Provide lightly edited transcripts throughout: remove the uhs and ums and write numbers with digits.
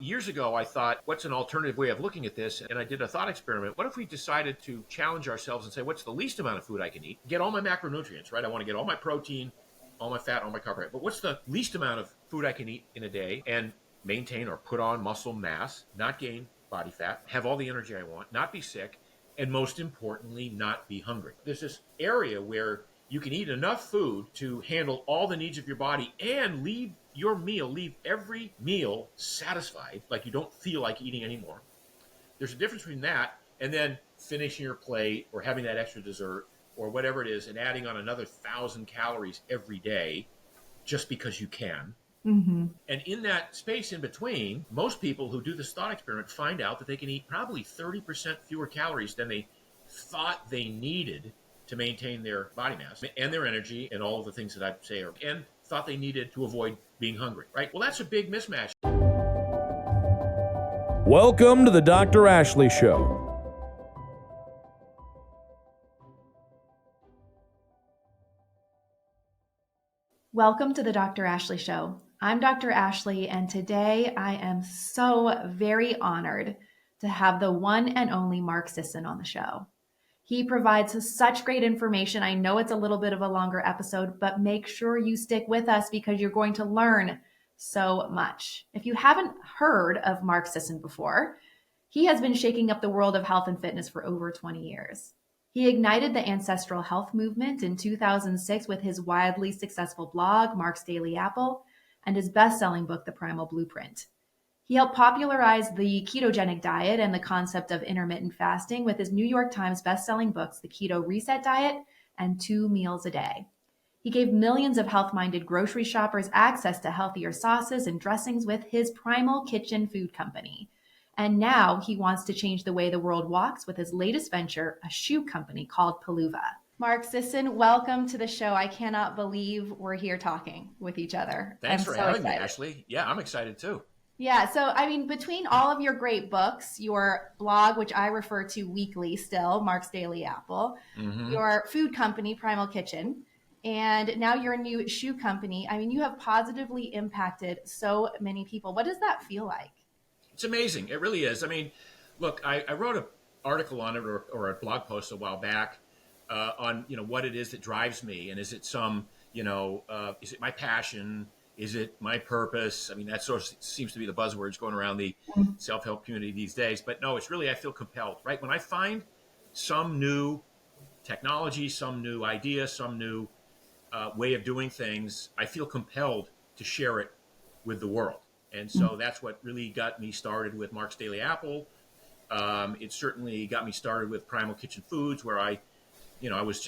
Years ago, I thought, what's an alternative way of looking at this? And I did a thought experiment. What if we decided to challenge ourselves and say, what's the least amount of food I can eat? Get all my macronutrients, right? I want to get all my protein, all my fat, all my carbohydrate. But what's the least amount of food I can eat in a day and maintain or put on muscle mass, not gain body fat, have all the energy I want, not be sick, and most importantly, not be hungry? There's this area where you can eat enough food to handle all the needs of your body and leave every meal satisfied, like you don't feel like eating anymore. There's a difference between that and then finishing your plate or having that extra dessert or whatever it is and adding on another 1,000 calories every day just because you can. Mm-hmm. And in that space in between, most people who do this thought experiment find out that they can eat probably 30% fewer calories than they thought they needed to maintain their body mass and their energy and all of the things that I say and thought they needed to avoid being hungry, right? Well, that's a big mismatch. Welcome to the Dr. Ashley Show. Welcome to the Dr. Ashley Show. I'm Dr. Ashley, and today I am so very honored to have the one and only Mark Sisson on the show. He provides such great information. I know it's a little bit of a longer episode, but make sure you stick with us because you're going to learn so much. If you haven't heard of Mark Sisson before, he has been shaking up the world of health and fitness for over 20 years. He ignited the ancestral health movement in 2006 with his wildly successful blog, Mark's Daily Apple, and his best-selling book, The Primal Blueprint. He helped popularize the ketogenic diet and the concept of intermittent fasting with his New York Times best-selling books, The Keto Reset Diet and 2 Meals a Day. He gave millions of health-minded grocery shoppers access to healthier sauces and dressings with his Primal Kitchen food company. And now he wants to change the way the world walks with his latest venture, a shoe company called Peluva. Mark Sisson, welcome to the show. I cannot believe we're here talking with each other. Thanks for having me, Ashley. Yeah, I'm excited too. Yeah, so I mean, between all of your great books, your blog, which I refer to weekly still, Mark's Daily Apple, your food company, Primal Kitchen, and now your new shoe company, I mean, you have positively impacted so many people. What does that feel like? It's amazing. It really is. I mean, look, I wrote an article on it or a blog post a while back on, what it is that drives me. And is it is it my passion? Is it my purpose? I mean, that sort of seems to be the buzzwords going around the self-help community these days. But no, it's really, I feel compelled, right? When I find some new technology, some new idea, some new way of doing things, I feel compelled to share it with the world. And so that's what really got me started with Mark's Daily Apple. It certainly got me started with Primal Kitchen Foods, where I was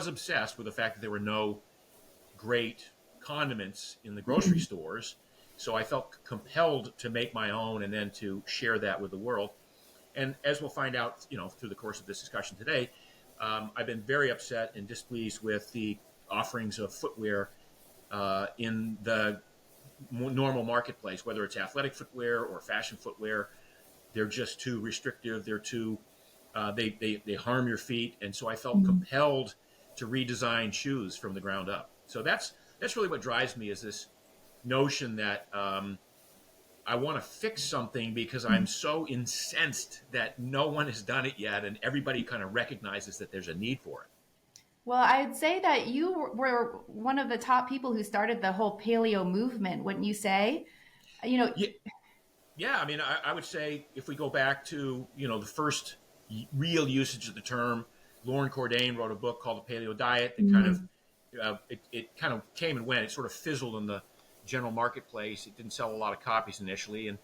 obsessed with the fact that there were no great condiments in the grocery stores. So I felt compelled to make my own and then to share that with the world. And as we'll find out, through the course of this discussion today, I've been very upset and displeased with the offerings of footwear in the normal marketplace, whether it's athletic footwear or fashion footwear. They're just too restrictive. They're too, they harm your feet. And so I felt compelled to redesign shoes from the ground up. So that's really what drives me, is this notion that I want to fix something because I'm so incensed that no one has done it yet, and everybody kind of recognizes that there's a need for it. Well, I'd say that you were one of the top people who started the whole paleo movement, wouldn't you say? Yeah. I mean, I would say if we go back to, the first real usage of the term, Lauren Cordain wrote a book called The Paleo Diet that kind of, it kind of came and went. It sort of fizzled in the general marketplace. It didn't sell a lot of copies initially. And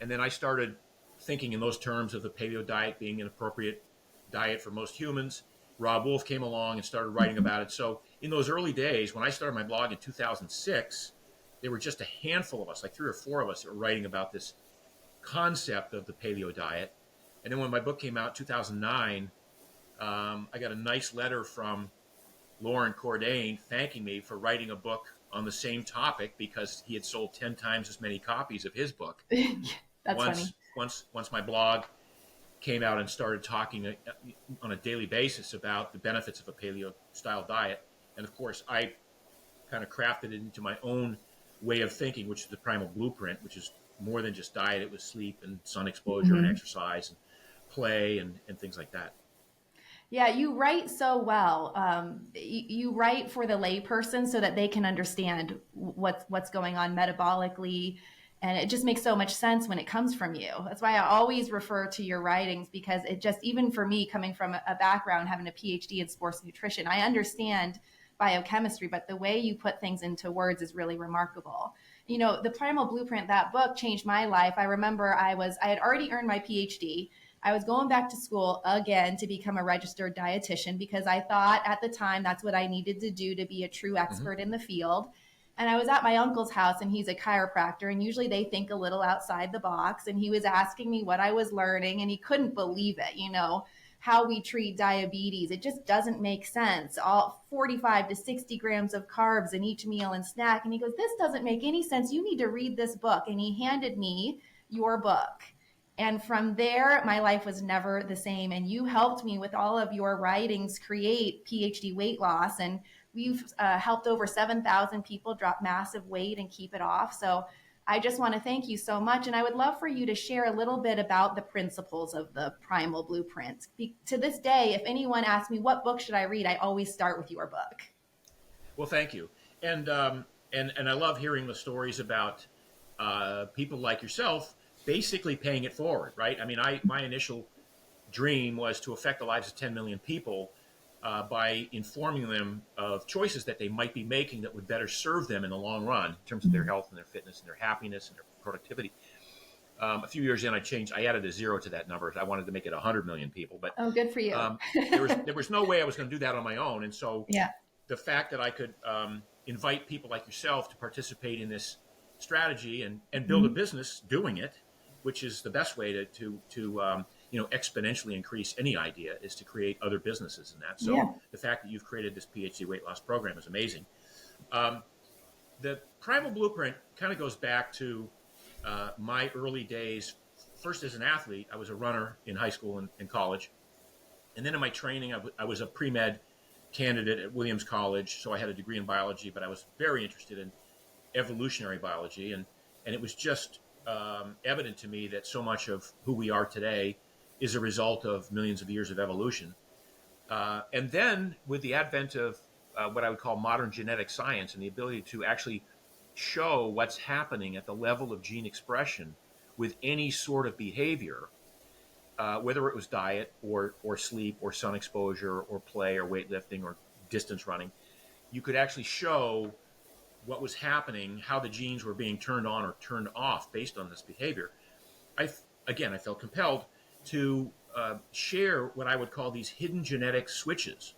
then I started thinking in those terms of the paleo diet being an appropriate diet for most humans. Rob Wolf came along and started writing about it. So in those early days, when I started my blog in 2006, there were just a handful of us, like 3 or 4 of us, that were writing about this concept of the paleo diet. And then when my book came out in 2009, I got a nice letter from Lauren Cordain thanking me for writing a book on the same topic because he had sold 10 times as many copies of his book. That's funny. Once my blog came out and started talking on a daily basis about the benefits of a paleo style diet. And of course, I kind of crafted it into my own way of thinking, which is the Primal Blueprint, which is more than just diet. It was sleep and sun exposure and exercise and play and things like that. Yeah, you write so well. You write for the layperson so that they can understand what's going on metabolically, and it just makes so much sense when it comes from you. That's why I always refer to your writings, because it just, even for me, coming from a background having a PhD in sports nutrition, I understand biochemistry, but the way you put things into words is really remarkable. The Primal Blueprint, that book changed my life. I remember I had already earned my PhD. I was going back to school again to become a registered dietitian because I thought at the time that's what I needed to do to be a true expert in the field. And I was at my uncle's house, and he's a chiropractor, and usually they think a little outside the box. And he was asking me what I was learning, and he couldn't believe it, how we treat diabetes. It just doesn't make sense. All 45 to 60 grams of carbs in each meal and snack. And he goes, "This doesn't make any sense. You need to read this book." And he handed me your book. And from there, my life was never the same. And you helped me with all of your writings create PhD weight loss. And we've helped over 7,000 people drop massive weight and keep it off. So I just want to thank you so much. And I would love for you to share a little bit about the principles of the Primal Blueprint. To this day, if anyone asks me, what book should I read, I always start with your book. Well, thank you. And I love hearing the stories about people like yourself basically paying it forward, right? I mean, my initial dream was to affect the lives of 10 million people by informing them of choices that they might be making that would better serve them in the long run in terms of their health and their fitness and their happiness and their productivity. A few years in, I added a zero to that number. I wanted to make it 100 million people, but oh, good for you. there was no way I was going to do that on my own. And so the fact that I could invite people like yourself to participate in this strategy and build a business doing it, which is the best way to exponentially increase any idea, is to create other businesses in that. So the fact that you've created this PhD weight loss program is amazing. The Primal Blueprint kind of goes back to my early days. First, as an athlete, I was a runner in high school and college. And then in my training, I was a pre-med candidate at Williams College. So I had a degree in biology, but I was very interested in evolutionary biology. And it was just evident to me that so much of who we are today is a result of millions of years of evolution. And then with the advent of what I would call modern genetic science and the ability to actually show what's happening at the level of gene expression with any sort of behavior, whether it was diet or sleep or sun exposure or play or weightlifting or distance running, you could actually show what was happening, how the genes were being turned on or turned off based on this behavior. I felt compelled to share what I would call these hidden genetic switches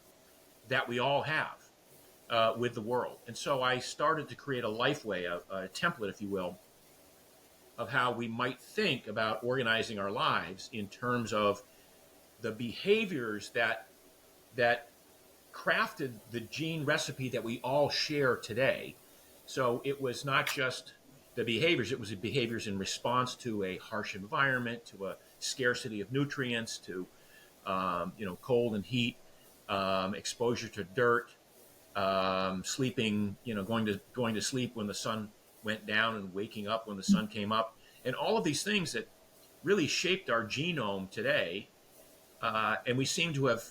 that we all have with the world. And so I started to create a life way, a template, if you will, of how we might think about organizing our lives in terms of the behaviors that crafted the gene recipe that we all share today. So it was not just the behaviors, it was the behaviors in response to a harsh environment, to a scarcity of nutrients, to cold and heat, exposure to dirt, sleeping, going to sleep when the sun went down and waking up when the sun came up, and all of these things that really shaped our genome today. And we seem to have,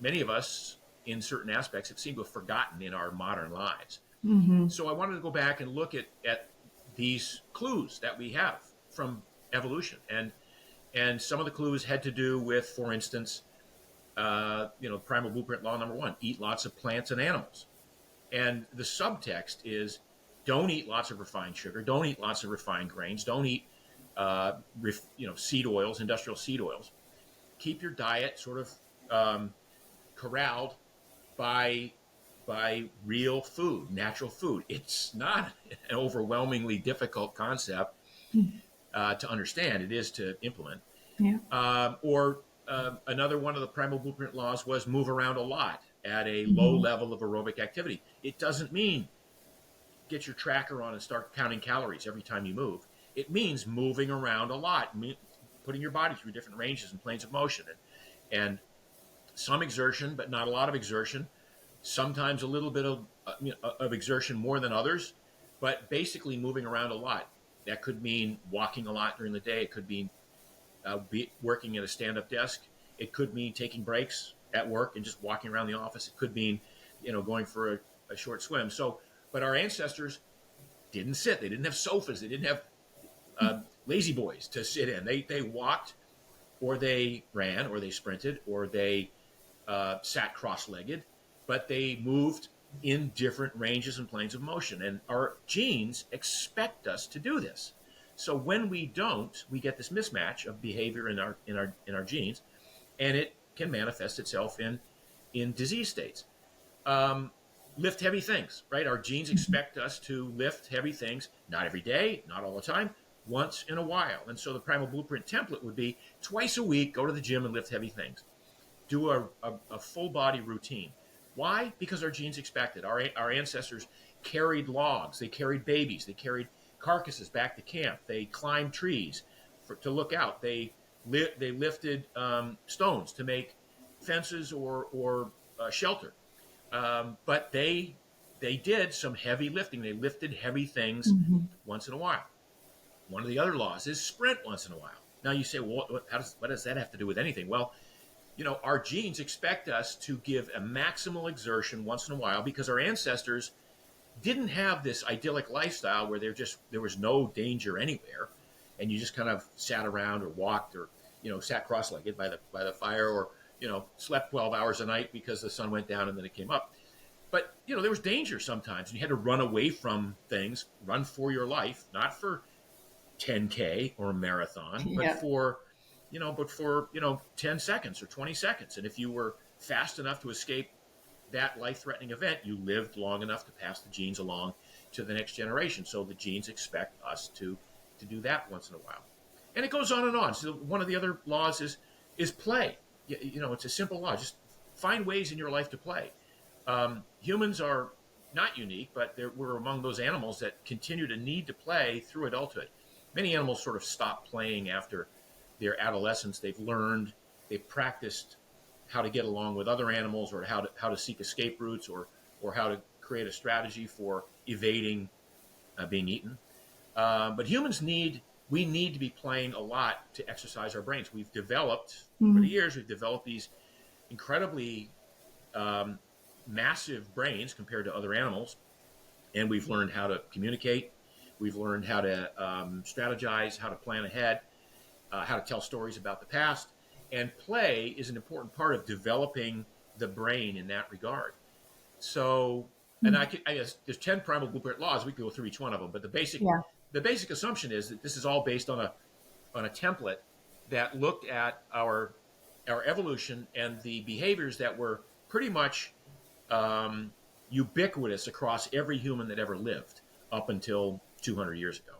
many of us in certain aspects, have seemed to have forgotten in our modern lives. Mm-hmm. So I wanted to go back and look at these clues that we have from evolution. And some of the clues had to do with, for instance, Primal Blueprint law number 1, eat lots of plants and animals. And the subtext is, don't eat lots of refined sugar, don't eat lots of refined grains, don't eat seed oils, industrial seed oils. Keep your diet sort of corralled by real food, natural food. It's not an overwhelmingly difficult concept to understand. It is to implement. Yeah. Another one of the Primal Blueprint laws was move around a lot at a low level of aerobic activity. It doesn't mean get your tracker on and start counting calories every time you move. It means moving around a lot, putting your body through different ranges and planes of motion, and some exertion, but not a lot of exertion. Sometimes a little bit of exertion more than others. but basically moving around a lot. That could mean walking a lot during the day. It could mean working at a stand-up desk. It could mean taking breaks at work and just walking around the office. It could mean, going for a short swim. So, but our ancestors didn't sit. They didn't have sofas. They didn't have lazy boys to sit in. They walked, or they ran, or they sprinted, or they sat cross-legged, but they moved in different ranges and planes of motion. And our genes expect us to do this. So when we don't, we get this mismatch of behavior in our genes, and it can manifest itself in disease states. Lift heavy things, right? Our genes expect us to lift heavy things, not every day, not all the time, once in a while. And so the Primal Blueprint template would be twice a week, go to the gym and lift heavy things. Do a full body routine. Why? Because our genes expect it. Our ancestors carried logs, they carried babies, they carried carcasses back to camp. They climbed trees to look out. They lifted stones to make fences or shelter. But they did some heavy lifting. They lifted heavy things once in a while. One of the other laws is sprint once in a while. Now you say, well, what does that have to do with anything? Well, our genes expect us to give a maximal exertion once in a while because our ancestors didn't have this idyllic lifestyle where there was no danger anywhere, and you just kind of sat around or walked or sat cross-legged by the fire, or slept 12 hours a night because the sun went down and then it came up. But there was danger sometimes, and you had to run away from things, run for your life, not for 10K or a marathon, but for 10 seconds or 20 seconds. And if you were fast enough to escape that life-threatening event, you lived long enough to pass the genes along to the next generation. So the genes expect us to do that once in a while. And it goes on and on. So one of the other laws is play. It's a simple law. Just find ways in your life to play. Humans are not unique, but we're among those animals that continue to need to play through adulthood. Many animals sort of stop playing after their adolescence. They've learned, they've practiced how to get along with other animals, or how to seek escape routes, or how to create a strategy for evading being eaten. But humans need to be playing a lot to exercise our brains. We've developed, over the years, these incredibly massive brains compared to other animals, and we've learned how to communicate. We've learned how to strategize, how to plan ahead, how to tell stories about the past. And play is an important part of developing the brain in that regard. So, and I guess there's 10 Primal Blueprint laws. We can go through each one of them, but the basic assumption is that this is all based on a template that looked at our evolution and the behaviors that were pretty much ubiquitous across every human that ever lived up until 200 years ago.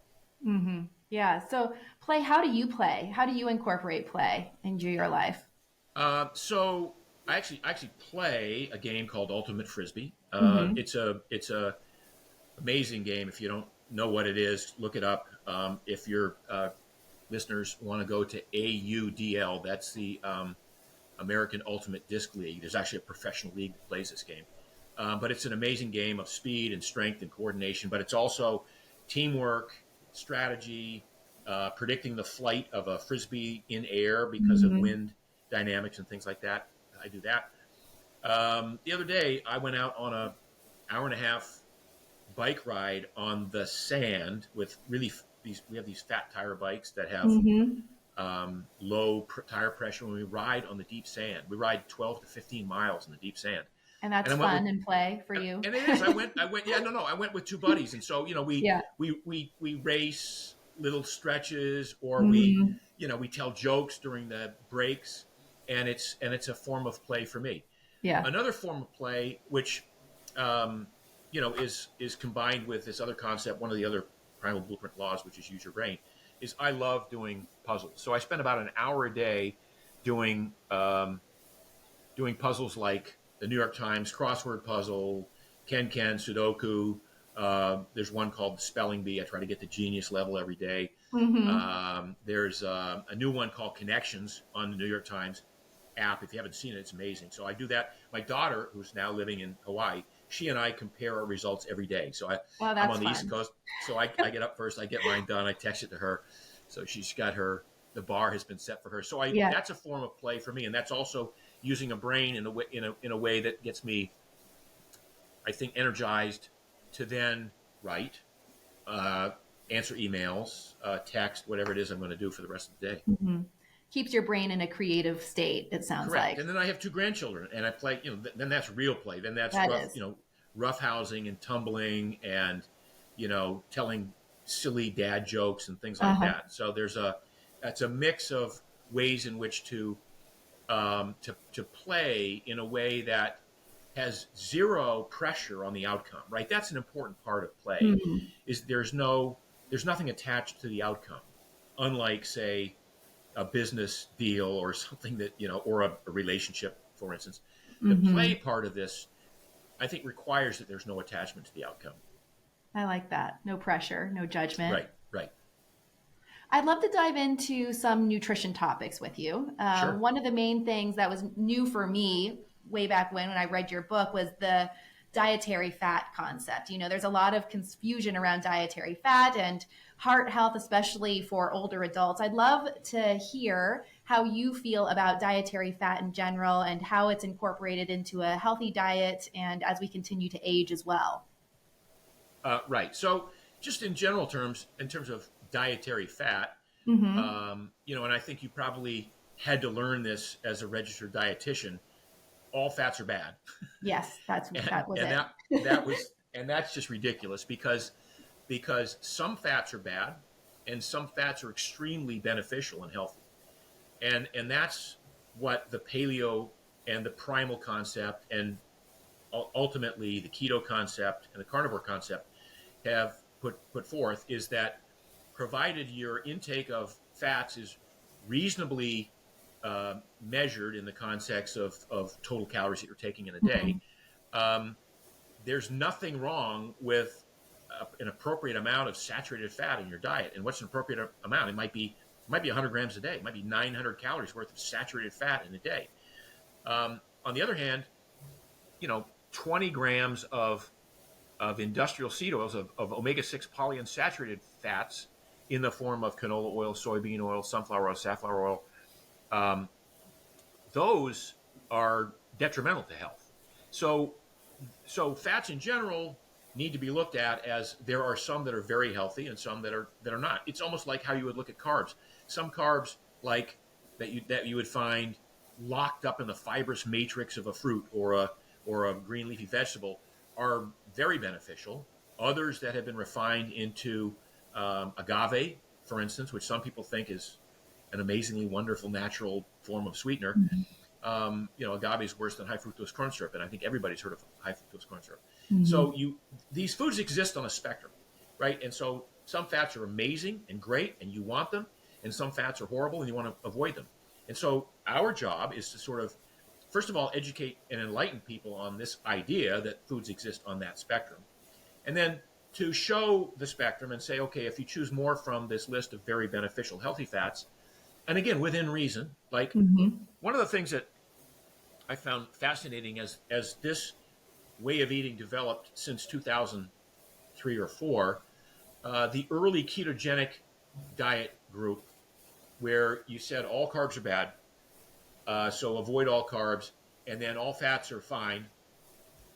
Mm-hmm. Yeah. So play, how do you play? How do you incorporate play into your life? So I actually play a game called Ultimate Frisbee. It's a amazing game. If you don't know what it is, look it up. If your listeners want to go to AUDL, that's the American Ultimate Disc League. There's actually a professional league that plays this game. But it's an amazing game of speed and strength and coordination, but it's also teamwork, strategy, predicting the flight of a Frisbee in air because of wind dynamics and things like that. I do that. The other day, I went out on an hour-and-a-half bike ride on the sand with we have these fat tire bikes that have low tire pressure. When we ride on the deep sand, we ride 12 to 15 miles in the deep sand. And that's fun and play for you. And it is. I went. I went with two buddies, and so we race little stretches, or we tell jokes during the breaks, and it's a form of play for me. Yeah. Another form of play, which is combined with this other concept, one of the other Primal Blueprint laws, which is use your brain, is I love doing puzzles. So I spend about an hour a day doing puzzles like the New York Times crossword puzzle, Ken Sudoku. There's one called the Spelling Bee. I try to get to genius level every day. There's a new one called Connections on the New York Times app. If you haven't seen it, it's amazing. So I do that. My daughter, who's now living in Hawaii, she and I compare our results every day. So Well, I'm that's on the East fun. Coast, so I get up first. I get mine done. I text it to her, so she's got the bar has been set for her. So Yeah. that's a form of play for me, and that's also using a brain in a way that gets me, I think, energized to then write, answer emails, text, whatever it is I'm going to do for the rest of the day. Mhm. Keeps your brain in a creative state, it sounds Correct. like. And then I have two grandchildren, and I play. Then that's real play. Then that's That rough. is. Roughhousing and tumbling, and telling silly dad jokes and things like Uh-huh. that. So that's a mix of ways in which to play in a way that has zero pressure on the outcome. Right. That's an important part of play. Mhm. Is there's nothing attached to the outcome, unlike say a business deal or something that or a relationship, for instance. The play Mhm. part of this, I think, requires that there's no attachment to the outcome. I like that. No pressure, no judgment. Right, right. I'd love to dive into some nutrition topics with you. Sure. One of the main things that was new for me way back when I read your book was the dietary fat concept. There's a lot of confusion around dietary fat and heart health, especially for older adults. I'd love to hear how you feel about dietary fat in general and how it's incorporated into a healthy diet and as we continue to age as well. Right. So, just in general terms, in terms of dietary fat, Mm-hmm. and I think you probably had to learn this as a registered dietitian. All fats are bad, Yes, and that was and it. that's just ridiculous because some fats are bad, and some fats are extremely beneficial and healthy, and that's what the paleo and the primal concept and ultimately the keto concept and the carnivore concept have put forth, is that provided your intake of fats is reasonably measured in the context of total calories that you're taking in a day, Mhm. um, there's nothing wrong with an appropriate amount of saturated fat in your diet. And what's an appropriate amount? It might be 100 grams a day. It might be 900 calories worth of saturated fat in a day. On the other hand, 20 grams of industrial seed oils of omega-6 polyunsaturated fats in the form of canola oil, soybean oil, sunflower oil, safflower oil, um, those are detrimental to health. So fats in general need to be looked at as there are some that are very healthy and some that are not. It's almost like how you would look at carbs. Some carbs, like that you would find locked up in the fibrous matrix of a fruit or a green leafy vegetable, are very beneficial. Others that have been refined into agave, for instance, which some people think is an amazingly wonderful natural form of sweetener. Agave is worse than high fructose corn syrup, and I think everybody's heard of high fructose corn syrup. Mhm. So these foods exist on a spectrum, right? And so some fats are amazing and great, and you want them, and some fats are horrible, and you want to avoid them. And so our job is to sort of, first of all, educate and enlighten people on this idea that foods exist on that spectrum, and then to show the spectrum and say, okay, if you choose more from this list of very beneficial healthy fats, and again within reason, like Mhm. one of the things that I found fascinating as this way of eating developed since 2003 or four, the early ketogenic diet group, where you said all carbs are bad, so avoid all carbs, and then all fats are fine.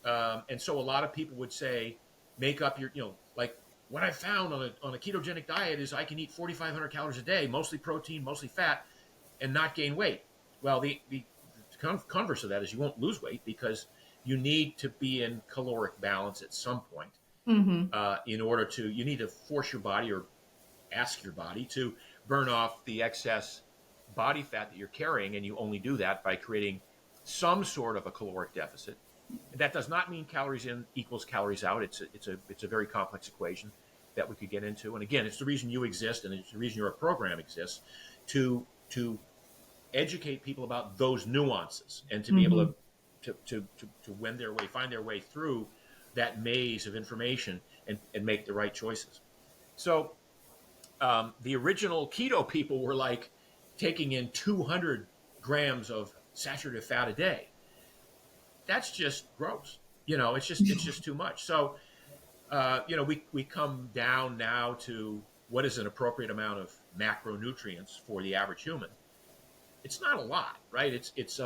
And so a lot of people would say, make up your, like what I found on a ketogenic diet is I can eat 4,500 calories a day, mostly protein, mostly fat, and not gain weight. Well, the converse of that is you won't lose weight because you need to be in caloric balance at some point Mhm. in order to, you need to force your body or ask your body to burn off the excess body fat that you're carrying, and you only do that by creating some sort of a caloric deficit. That does not mean calories in equals calories out. It's a very complex equation that we could get into. And again, it's the reason you exist, and it's the reason your program exists, to educate people about those nuances and to be able Mhm. to find their way through that maze of information and make the right choices. So the original keto people were like taking in 200 grams of saturated fat a day. That's just gross. it's just too much. So, we come down now to what is an appropriate amount of macronutrients for the average human. It's not a lot, right? It's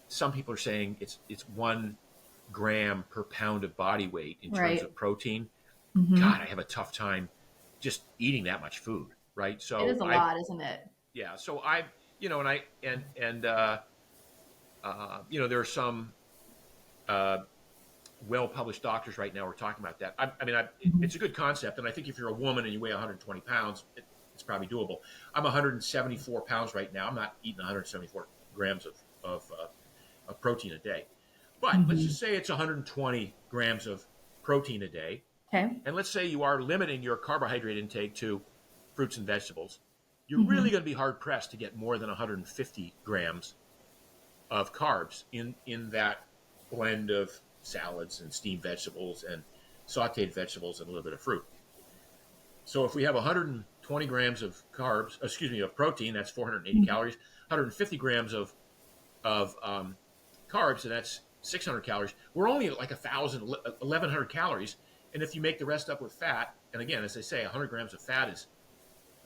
some people are saying it's 1 gram per pound of body weight in terms Right. of protein. Hmm. God, I have a tough time just eating that much food, right? It So is a I, lot, isn't it? yeah, so I, and I, and there are some uh, well-published doctors right now who are talking about that. It's a good concept, and I think if you're a woman and you weigh 120 pounds, it's probably doable. I'm 174 pounds right now. I'm not eating 174 grams of protein a day, but let's Hmm. just say it's 120 grams of protein a day, Okay. and let's say you are limiting your carbohydrate intake to fruits and vegetables. You're Hmm. really going to be hard pressed to get more than 150 grams of carbs in that blend of salads and steamed vegetables and sautéed vegetables and a little bit of fruit. So if we have 120 grams of of protein, that's 480 calories. 150 grams of carbs, and that's 600 calories. We're only at like 1,100 calories. And if you make the rest up with fat, and again, as I say, 100 grams of fat is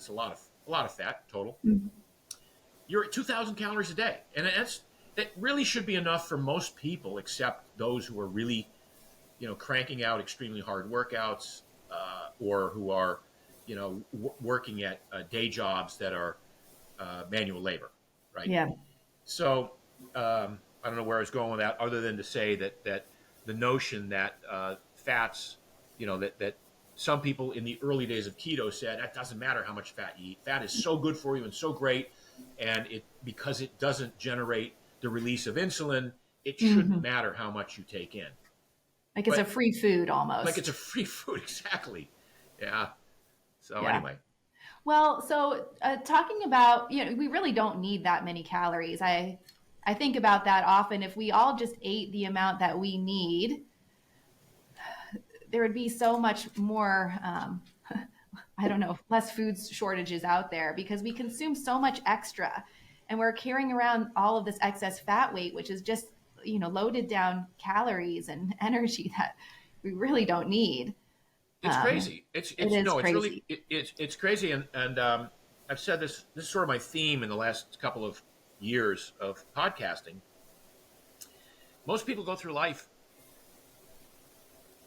a lot of fat total. You're at 2,000 calories a day, and that really should be enough for most people, except those who are really, cranking out extremely hard workouts, or who are, working at day jobs that are manual labor, right? Yeah. So I don't know where I was going with that, other than to say that the notion that fats, that some people in the early days of keto said that doesn't matter how much fat you eat. Fat is so good for you and so great, and because it doesn't generate the release of insulin, it shouldn't Hmm. matter how much you take in. Like it's a But free food like it's almost. a free food, exactly. Yeah. So Yeah. anyway, Well, so talking about, we really don't need that many calories. I think about that often. If we all just ate the amount that we need, there would be so much more, I don't know, less food shortages out there because we consume so much extra and we're carrying around all of this excess fat weight, which is just, loaded down calories and energy that we really don't need. it's Um, crazy. It's it it's is no, it's really crazy. it's crazy, and I've said this. This is sort of my theme in the last couple of years of podcasting. Most people go through life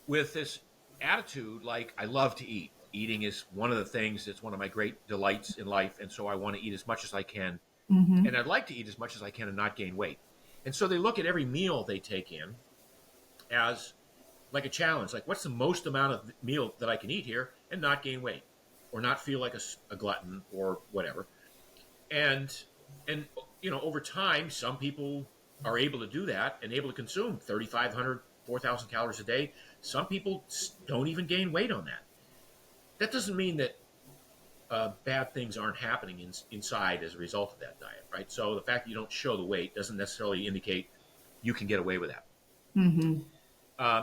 with this attitude like, I love to eat. Eating is one of the things that's one of my great delights in life, and so I want to eat as much as I can, and Hmm. I'd like to eat as much as I can and not gain weight. And so they look at every meal they take in as like a challenge. Like, what's the most amount of meal that I can eat here and not gain weight, or not feel like a glutton or whatever? And over time, some people are able to do that and able to consume 3,500, 4,000 calories a day. Some people don't even gain weight on that. That doesn't mean that bad things aren't happening inside as a result of that diet, right? So the fact that you don't show the weight doesn't necessarily indicate you can get away with that. Hmm.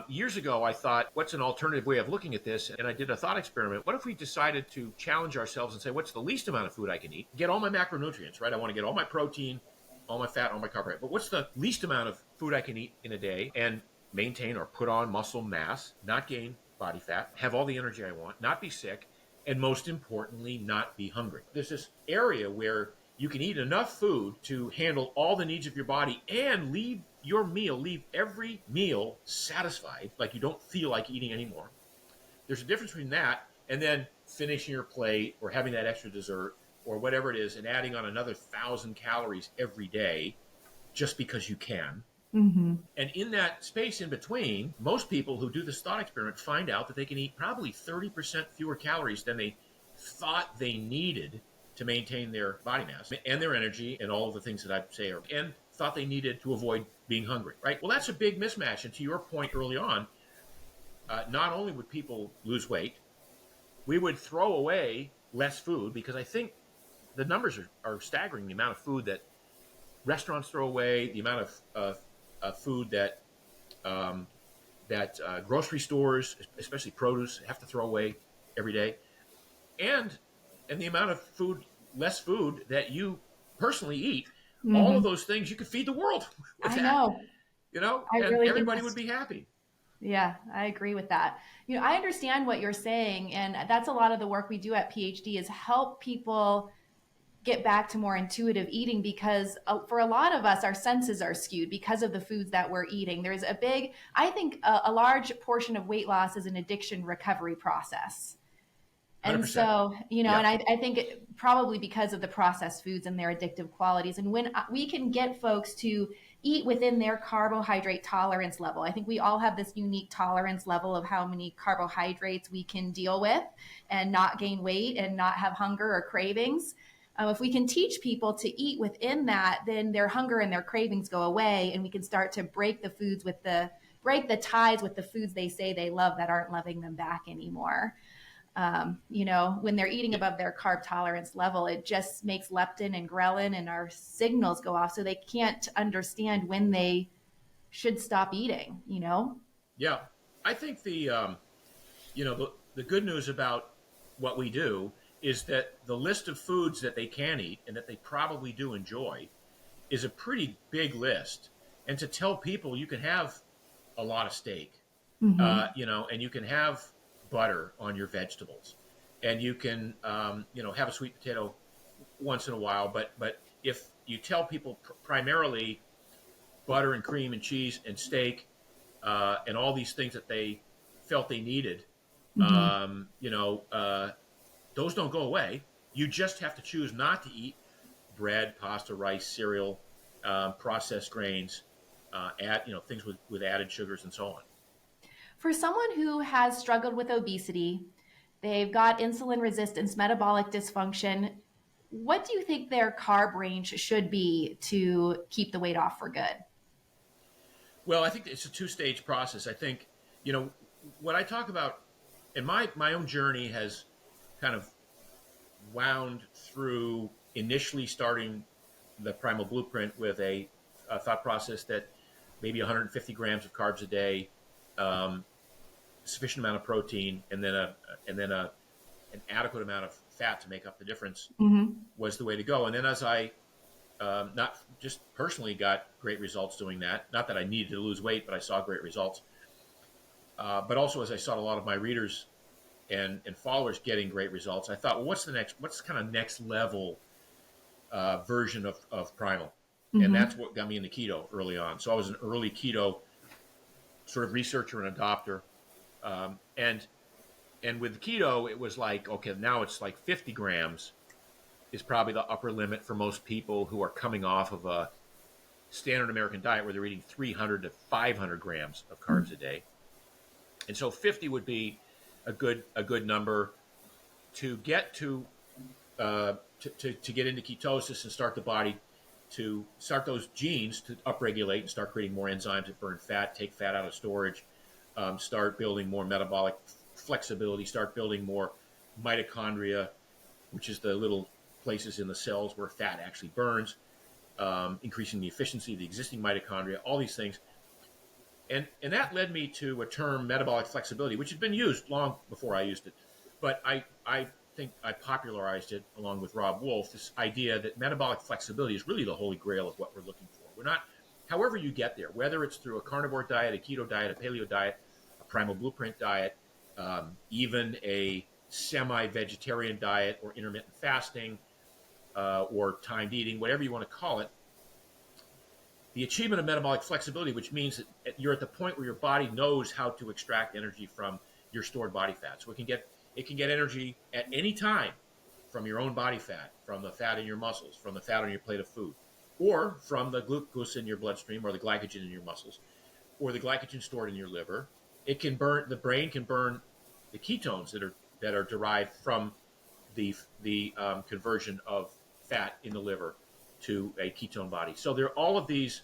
Years ago, I thought, what's an alternative way of looking at this? And I did a thought experiment. What if we decided to challenge ourselves and say, what's the least amount of food I can eat? Get all my macronutrients, right? I want to get all my protein, all my fat, all my carbohydrate. But what's the least amount of food I can eat in a day and maintain or put on muscle mass, not gain body fat, have all the energy I want, not be sick, and most importantly, not be hungry? There's this area where you can eat enough food to handle all the needs of your body and leave every meal satisfied, like you don't feel like eating anymore. There's a difference between that and then finishing your plate or having that extra dessert or whatever it is and adding on another 1,000 calories every day just because you can. Hmm. And in that space in between, most people who do this thought experiment find out that they can eat probably 30% fewer calories than they thought they needed to maintain their body mass and their energy and all of the things that I say, and thought they needed to avoid being hungry, right? Well, that's a big mismatch. And to your point early on, not only would people lose weight, we would throw away less food, because I think the numbers are staggering. The amount of food that restaurants throw away, the amount of food that grocery stores, especially produce, have to throw away every day, and the amount of less food that you personally eat. All of Hmm. those things you could feed the world with I that. know. I and really think everybody that's would be happy. Yeah, I agree with that. I understand what you're saying, and that's a lot of the work we do at PhD is help people get back to more intuitive eating because for a lot of us, our senses are skewed because of the foods that we're eating. There's I think a large portion of weight loss is an addiction recovery process. And 100%. so, Yeah. and I think probably because of the processed foods and their addictive qualities. And when we can get folks to eat within their carbohydrate tolerance level, I think we all have this unique tolerance level of how many carbohydrates we can deal with and not gain weight and not have hunger or cravings. If we can teach people to eat within that, then their hunger and their cravings go away, and we can start to break the ties with the foods they say they love that aren't loving them back anymore. When they're eating above their carb tolerance level, it just makes leptin and ghrelin and our signals go off, so they can't understand when they should stop eating. Yeah. I think the good news about what we do is that the list of foods that they can eat and that they probably do enjoy is a pretty big list. And to tell people you can have a lot of steak, and you can have butter on your vegetables, and you can, have a sweet potato once in a while. But if you tell people primarily butter and cream and cheese and steak, and all these things that they felt they needed, those don't go away. You just have to choose not to eat bread, pasta, rice, cereal, processed grains, things with added sugars and so on. For someone who has struggled with obesity, they've got insulin resistance, metabolic dysfunction, what do you think their carb range should be to keep the weight off for good? Well, I think it's a two-stage process. I think, what I talk about, and my own journey has kind of wound through initially starting the Primal Blueprint with a thought process that maybe 150 grams of carbs a day, sufficient amount of protein, and then an adequate amount of fat to make up the difference was the way to go. And then as I not just personally got great results doing that, not that I needed to lose weight, but I saw great results. But also as I saw a lot of my readers and followers getting great results, I thought, well, what's kind of next level version of Primal? And that's what got me into keto early on. So I was an early keto sort of researcher and adopter. And with keto, it was like, okay, now it's like 50 grams is probably the upper limit for most people who are coming off of a standard American diet where they're eating 300 to 500 grams of carbs a day. And so 50 would be a good number to get to get into ketosis and start the body to start those genes to upregulate and start creating more enzymes that burn fat, take fat out of storage, start building more metabolic flexibility, start building more mitochondria, which is the little places in the cells where fat actually burns, increasing the efficiency of the existing mitochondria, all these things. And that led me to a term, metabolic flexibility, which had been used long before I used it. But I think I popularized it along with Rob Wolf, this idea that metabolic flexibility is really the holy grail of what we're looking for. We're not, however you get there, whether it's through a carnivore diet, a keto diet, a paleo diet, a Primal Blueprint diet, even a semi-vegetarian diet or intermittent fasting, or timed eating, whatever you want to call it, the achievement of metabolic flexibility, which means that you're at the point where your body knows how to extract energy from your stored body fat. So it can get energy at any time from your own body fat, from the fat in your muscles, from the fat on your plate of food, or from the glucose in your bloodstream or the glycogen in your muscles, or the glycogen stored in your liver. It can burn, the brain can burn the ketones that are derived from the conversion of fat in the liver to a ketone body. So there are all of these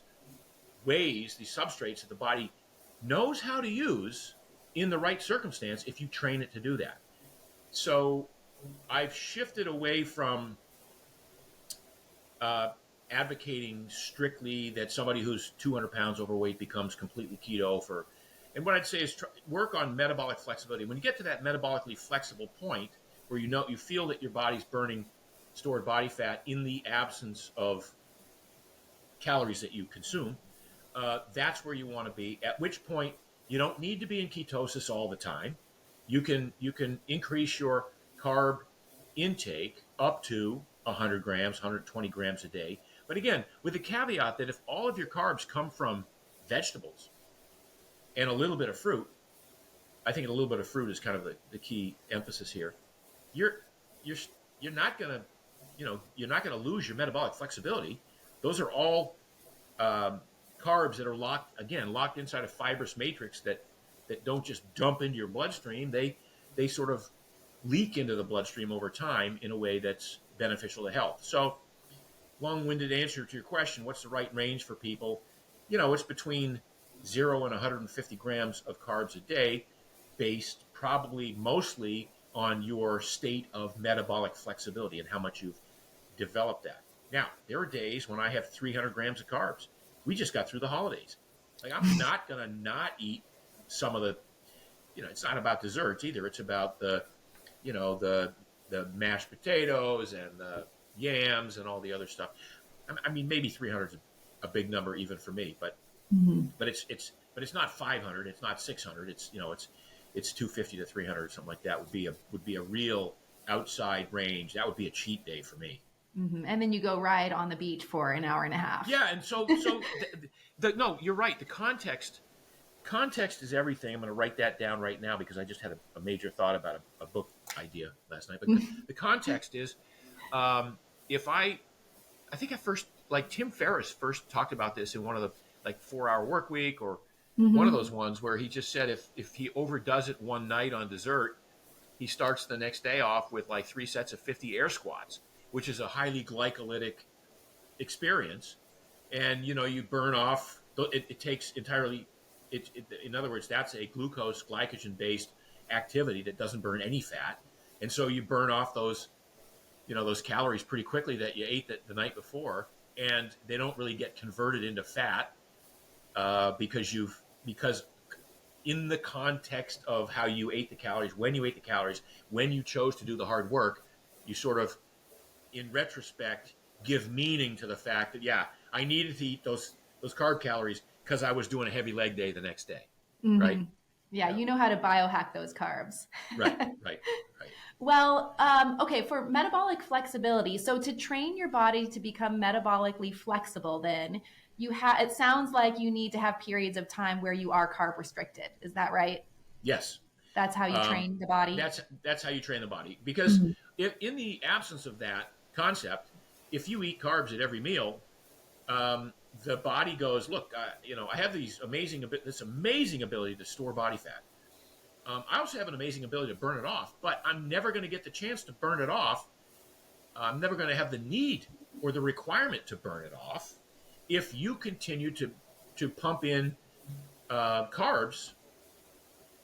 ways, these substrates that the body knows how to use in the right circumstance if you train it to do that. So I've shifted away from advocating strictly that somebody who's 200 pounds overweight becomes completely keto for, and what I'd say is work on metabolic flexibility. When you get to that metabolically flexible point where you feel that your body's burning stored body fat in the absence of calories that you consume, that's where you want to be. At which point, you don't need to be in ketosis all the time. You can increase your carb intake up to 100 grams, 120 grams a day. But again, with the caveat that if all of your carbs come from vegetables and a little bit of fruit, I think a little bit of fruit is kind of the key emphasis here. You're you're you're not gonna you're not gonna lose your metabolic flexibility. Those are all carbs that are locked inside a fibrous matrix that don't just dump into your bloodstream. They sort of leak into the bloodstream over time in a way that's beneficial to health. So, long-winded answer to your question, what's the right range for people? It's between 0 and 150 grams of carbs a day, based probably mostly on your state of metabolic flexibility and how much you've developed that. Now, there are days when I have 300 grams of carbs. We just got through the holidays. Like, I'm not going to not eat some of the, it's not about desserts either. It's about the mashed potatoes and the yams and all the other stuff. I mean, maybe 300 is a big number even for me, but it's not 500. It's not 600. It's 250 to 300 or something like that would be a real outside range. That would be a cheat day for me. And then you go ride on the beach for an hour and a half. Yeah, and so no, you're right. The context is everything. I'm going to write that down right now because I just had a major thought about a book idea last night. But the context is, if I think I first, like Tim Ferriss first talked about this in one of the 4-Hour Work Week or one of those ones where he just said if he overdoes it one night on dessert, he starts the next day off with 3 sets of 50 air squats, which is a highly glycolytic experience. And, you burn off, it takes entirely, in other words, that's a glucose glycogen based activity that doesn't burn any fat. And so you burn off those calories pretty quickly that you ate the night before, and they don't really get converted into fat because in the context of how you ate the calories, when you ate the calories, when you chose to do the hard work, you sort of, in retrospect, give meaning to the fact that, yeah, I needed to eat those carb calories because I was doing a heavy leg day the next day, right? Yeah, you know how to biohack those carbs. Right. Well, okay, for metabolic flexibility, so to train your body to become metabolically flexible, then it sounds like you need to have periods of time where you are carb restricted. Is that right? Yes. That's how you train the body? That's how you train the body. Because if, in the absence of that concept, if you eat carbs at every meal, the body goes, look, I have this amazing ability to store body fat. I also have an amazing ability to burn it off, but I'm never going to get the chance to burn it off. I'm never going to have the need or the requirement to burn it off if you continue to pump in carbs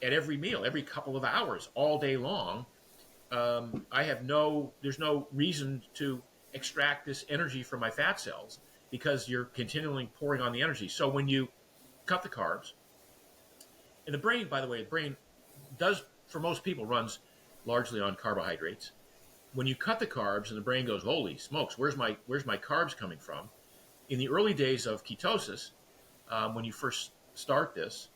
at every meal, every couple of hours, all day long. There's no reason to extract this energy from my fat cells because you're continually pouring on the energy. So when you cut the carbs, and the brain, by the way, does, for most people, runs largely on carbohydrates. When you cut the carbs and the brain goes, holy smokes, where's my carbs coming from? In the early days of ketosis, when you first start this,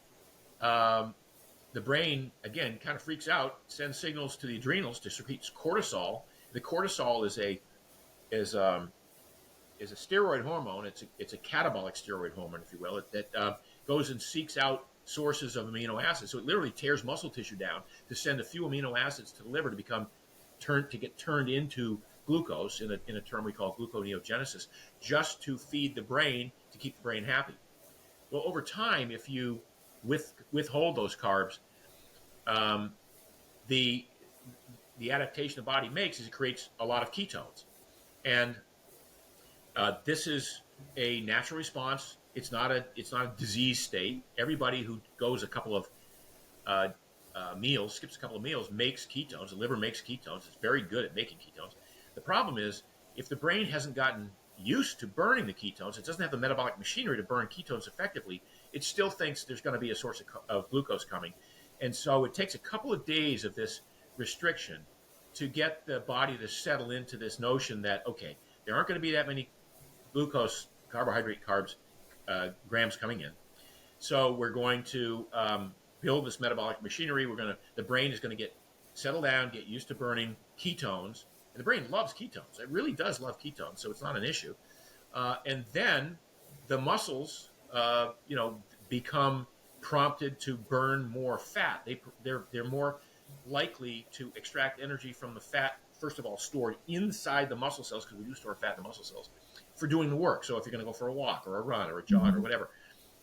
the brain, again, kind of freaks out, sends signals to the adrenals to secrete cortisol. The cortisol is a steroid hormone. It's a catabolic steroid hormone, if you will, that goes and seeks out sources of amino acids. So it literally tears muscle tissue down to send a few amino acids to the liver to get turned into glucose in a term we call gluconeogenesis, just to feed the brain, to keep the brain happy. Well, over time, if you withhold those carbs, the adaptation the body makes is it creates a lot of ketones, and this is a natural response. It's not a disease state. Everybody who goes a couple of meals, skips a couple of meals, makes ketones. The liver makes ketones. It's very good at making ketones. The problem is, if the brain hasn't gotten used to burning the ketones, it doesn't have the metabolic machinery to burn ketones effectively, it still thinks there's going to be a source of glucose coming. And so it takes a couple of days of this restriction to get the body to settle into this notion that, okay, there aren't going to be that many carbohydrate carbs grams coming in. So we're going to build this metabolic machinery. The brain is going to get settle down, get used to burning ketones, and the brain loves ketones. It really does love ketones, so it's not an issue. And then the muscles, become prompted to burn more fat. They're more likely to extract energy from the fat, first of all, stored inside the muscle cells, because we do store fat in the muscle cells, for doing the work. So if you're going to go for a walk or a run or a jog or whatever,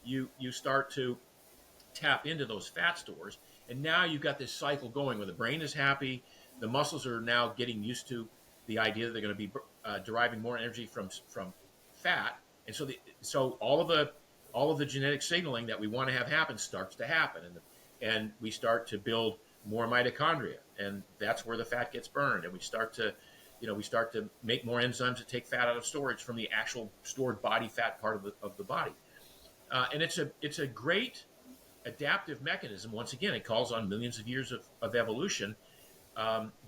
you start to tap into those fat stores. And now you've got this cycle going where the brain is happy. The muscles are now getting used to the idea that they're going to be deriving more energy from fat. And so all of the genetic signaling that we want to have happen starts to happen. And we start to build more mitochondria. And that's where the fat gets burned. And we start to make more enzymes that take fat out of storage from the actual stored body fat part of the body. And it's a great adaptive mechanism. Once again, it calls on millions of years of evolution,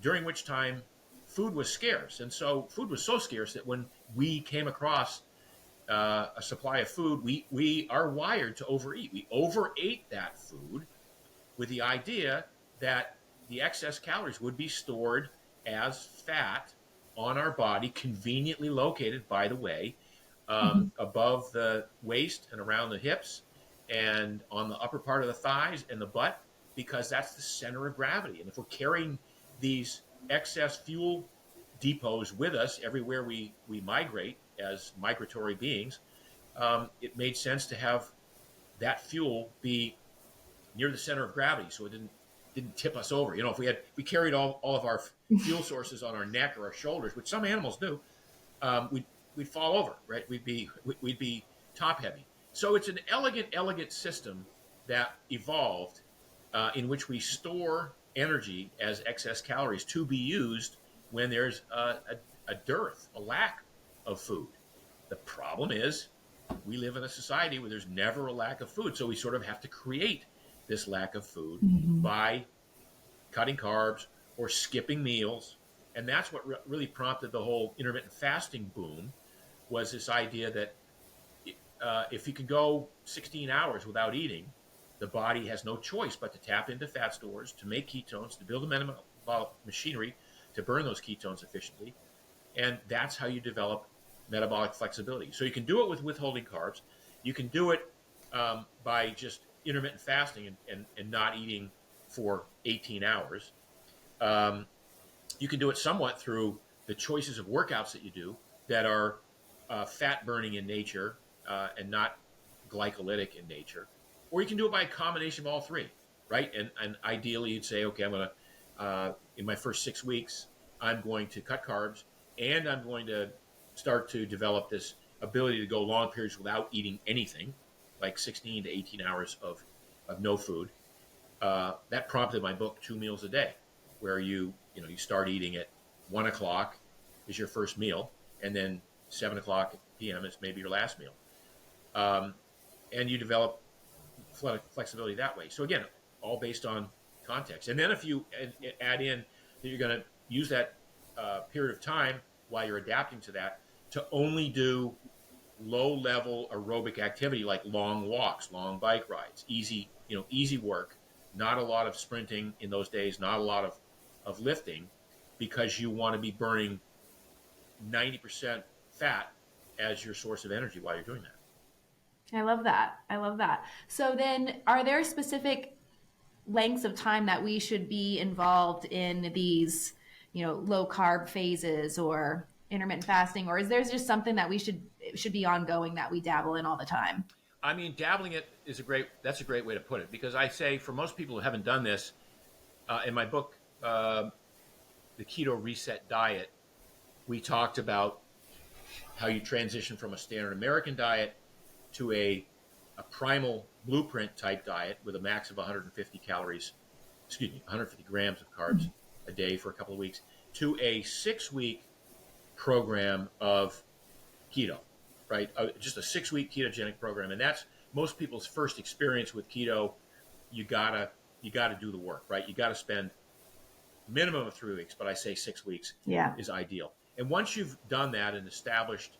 during which time food was scarce. And so food was so scarce that when we came across a supply of food, we are wired to overeat. We overate that food with the idea that the excess calories would be stored as fat on our body, conveniently located, by the way, above the waist and around the hips and on the upper part of the thighs and the butt, because that's the center of gravity. And if we're carrying these excess fuel depots with us everywhere we migrate as migratory beings, it made sense to have that fuel be near the center of gravity, so it didn't tip us over. If we carried all of our fuel sources on our neck or our shoulders, which some animals do, we'd fall over, right? We'd be top heavy. So it's an elegant system that evolved, in which we store energy as excess calories to be used when there's a dearth, a lack of food. The problem is we live in a society where there's never a lack of food, so we sort of have to create this lack of food by cutting carbs or skipping meals. And that's what really prompted the whole intermittent fasting boom, was this idea that if you can go 16 hours without eating, the body has no choice but to tap into fat stores, to make ketones, to build a metabolic machinery to burn those ketones efficiently. And that's how you develop metabolic flexibility. So you can do it with withholding carbs. You can do it by just intermittent fasting and not eating for 18 hours. You can do it somewhat through the choices of workouts that you do that are fat burning in nature and not glycolytic in nature. Or you can do it by a combination of all three, right? And ideally you'd say, okay, I'm going to, in my first 6 weeks, I'm going to cut carbs, and I'm going to start to develop this ability to go long periods without eating anything, like 16 to 18 hours of no food. That prompted my book, 2 Meals a Day, where you start eating at 1 o'clock is your first meal, and then 7 o'clock p.m. is maybe your last meal. And you develop flexibility that way. So again, all based on context. And then if you add in that you're going to use that period of time while you're adapting to that to only do low-level aerobic activity like long walks, long bike rides, easy work, not a lot of sprinting in those days, not a lot of lifting, because you want to be burning 90% fat as your source of energy while you're doing that. I love that. So then, are there specific lengths of time that we should be involved in these, low carb phases or intermittent fasting, or is there just something that we should be ongoing that we dabble in all the time? I mean, dabbling it that's a great way to put it, because I say for most people who haven't done this, in my book, The Keto Reset Diet, we talked about how you transition from a standard American diet to a primal blueprint type diet with a max of 150 grams of carbs a day for a couple of weeks, to a 6-week program of keto, right? Just a 6-week ketogenic program. And that's most people's first experience with keto. You gotta do the work, right? You gotta spend minimum of 3 weeks, but I say 6 weeks is ideal. And once you've done that and established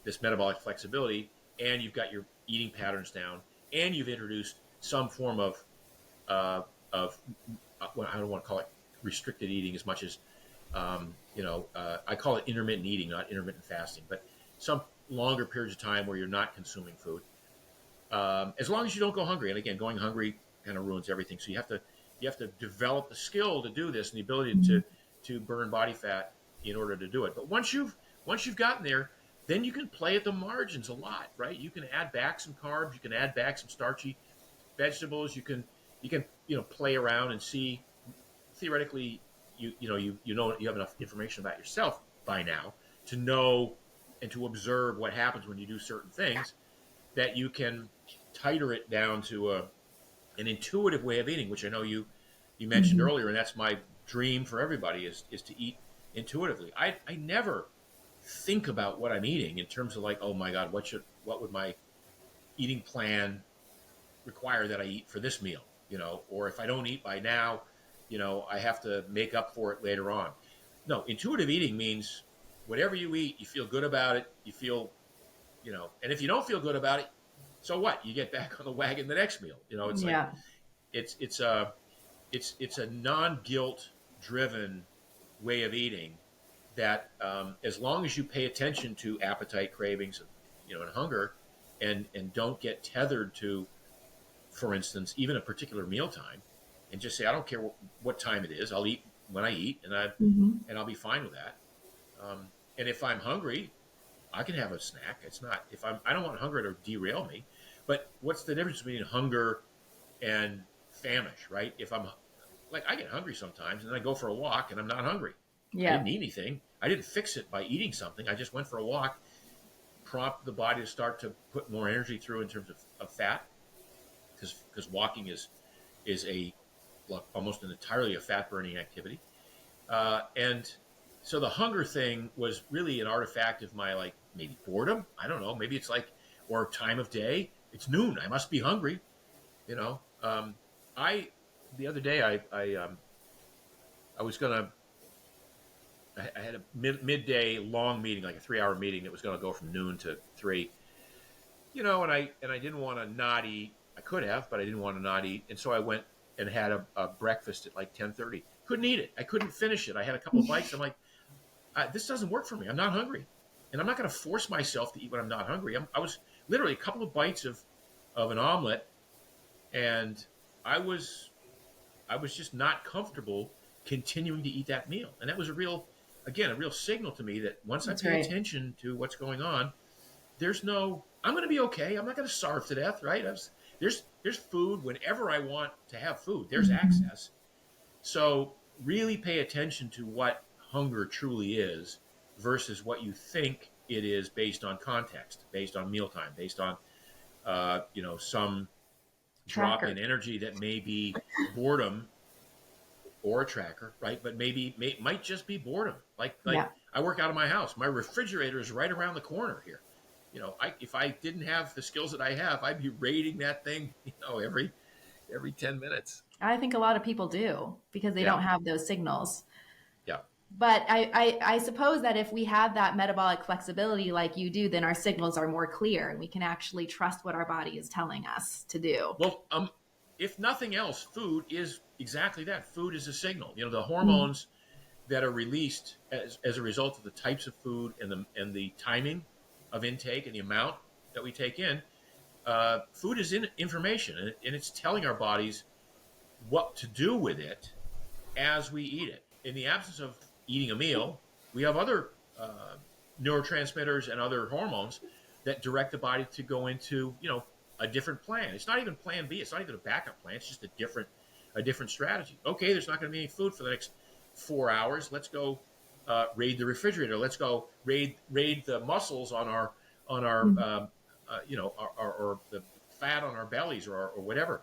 this metabolic flexibility, and you've got your eating patterns down, and you've introduced some form of well, I don't want to call it restricted eating as much as I call it intermittent eating, not intermittent fasting, but some longer periods of time where you're not consuming food. As long as you don't go hungry, and again, going hungry kind of ruins everything. So you have to develop the skill to do this and the ability to burn body fat in order to do it. But once you've gotten there, then you can play at the margins a lot, right? You can add back some carbs, you can add back some starchy vegetables, you can play around and see. Theoretically, you have enough information about yourself by now to know and to observe what happens when you do certain things, that you can tighter it down to an intuitive way of eating, which I know you mentioned earlier, and that's my dream for everybody is to eat intuitively. I never think about what I'm eating in terms of like, oh my God, what would my eating plan require that I eat for this meal, or if I don't eat by now, I have to make up for it later on. No, intuitive eating means whatever you eat, you feel good about it. You feel, and if you don't feel good about it, so what? You get back on the wagon the next meal. It's like it's a non-guilt driven way of eating that as long as you pay attention to appetite, cravings, and hunger, and don't get tethered to, for instance, even a particular mealtime, and just say, I don't care what time it is. I'll eat when I eat, and I'll be fine with that. And if I'm hungry, I can have a snack. It's not I don't want hunger to derail me. But what's the difference between hunger and famish, right? If I'm like, I get hungry sometimes, and then I go for a walk, and I'm not hungry. Yeah. I didn't eat anything. I didn't fix it by eating something. I just went for a walk, prompt the body to start to put more energy through in terms of fat, because walking is almost entirely a fat burning activity, and so the hunger thing was really an artifact of my maybe boredom. I don't know. Maybe it's or time of day. It's noon. I must be hungry. The other day I had a midday long meeting, like a 3-hour meeting that was going to go from noon to 3. And I didn't want to not eat. I could have, but I didn't want to not eat, and so I went and had a breakfast at 10:30. Couldn't eat it. I couldn't finish it. I had a couple of bites. I'm like, this doesn't work for me. I'm not hungry, and I'm not going to force myself to eat when I'm not hungry. I was literally a couple of bites of an omelet, and I was just not comfortable continuing to eat that meal. And that was a real signal to me that once I pay attention to what's going on, I'm going to be okay. I'm not going to starve to death, right? There's food whenever I want to have food. There's access. So really pay attention to what hunger truly is versus what you think it is based on context, based on mealtime, based on some drop in energy that may be boredom or a tracker, right? But might just be boredom. I work out of my house. My refrigerator is right around the corner here. If I didn't have the skills that I have, I'd be raiding that thing, every 10 minutes. I think a lot of people do because they don't have those signals. Yeah. But I suppose that if we have that metabolic flexibility like you do, then our signals are more clear and we can actually trust what our body is telling us to do. Well, if nothing else, food is exactly that. Food is a signal. The hormones that are released as a result of the types of food and the timing of intake and the amount that we take in, food is information, and it's telling our bodies what to do with it as we eat it. In the absence of eating a meal, we have other neurotransmitters and other hormones that direct the body to go into a different plan. It's not even plan B. It's not even a backup plan. It's just a different strategy. Okay, there's not going to be any food for the next 4 hours. Let's go raid the refrigerator. Let's go raid the muscles on our or the fat on our bellies or whatever,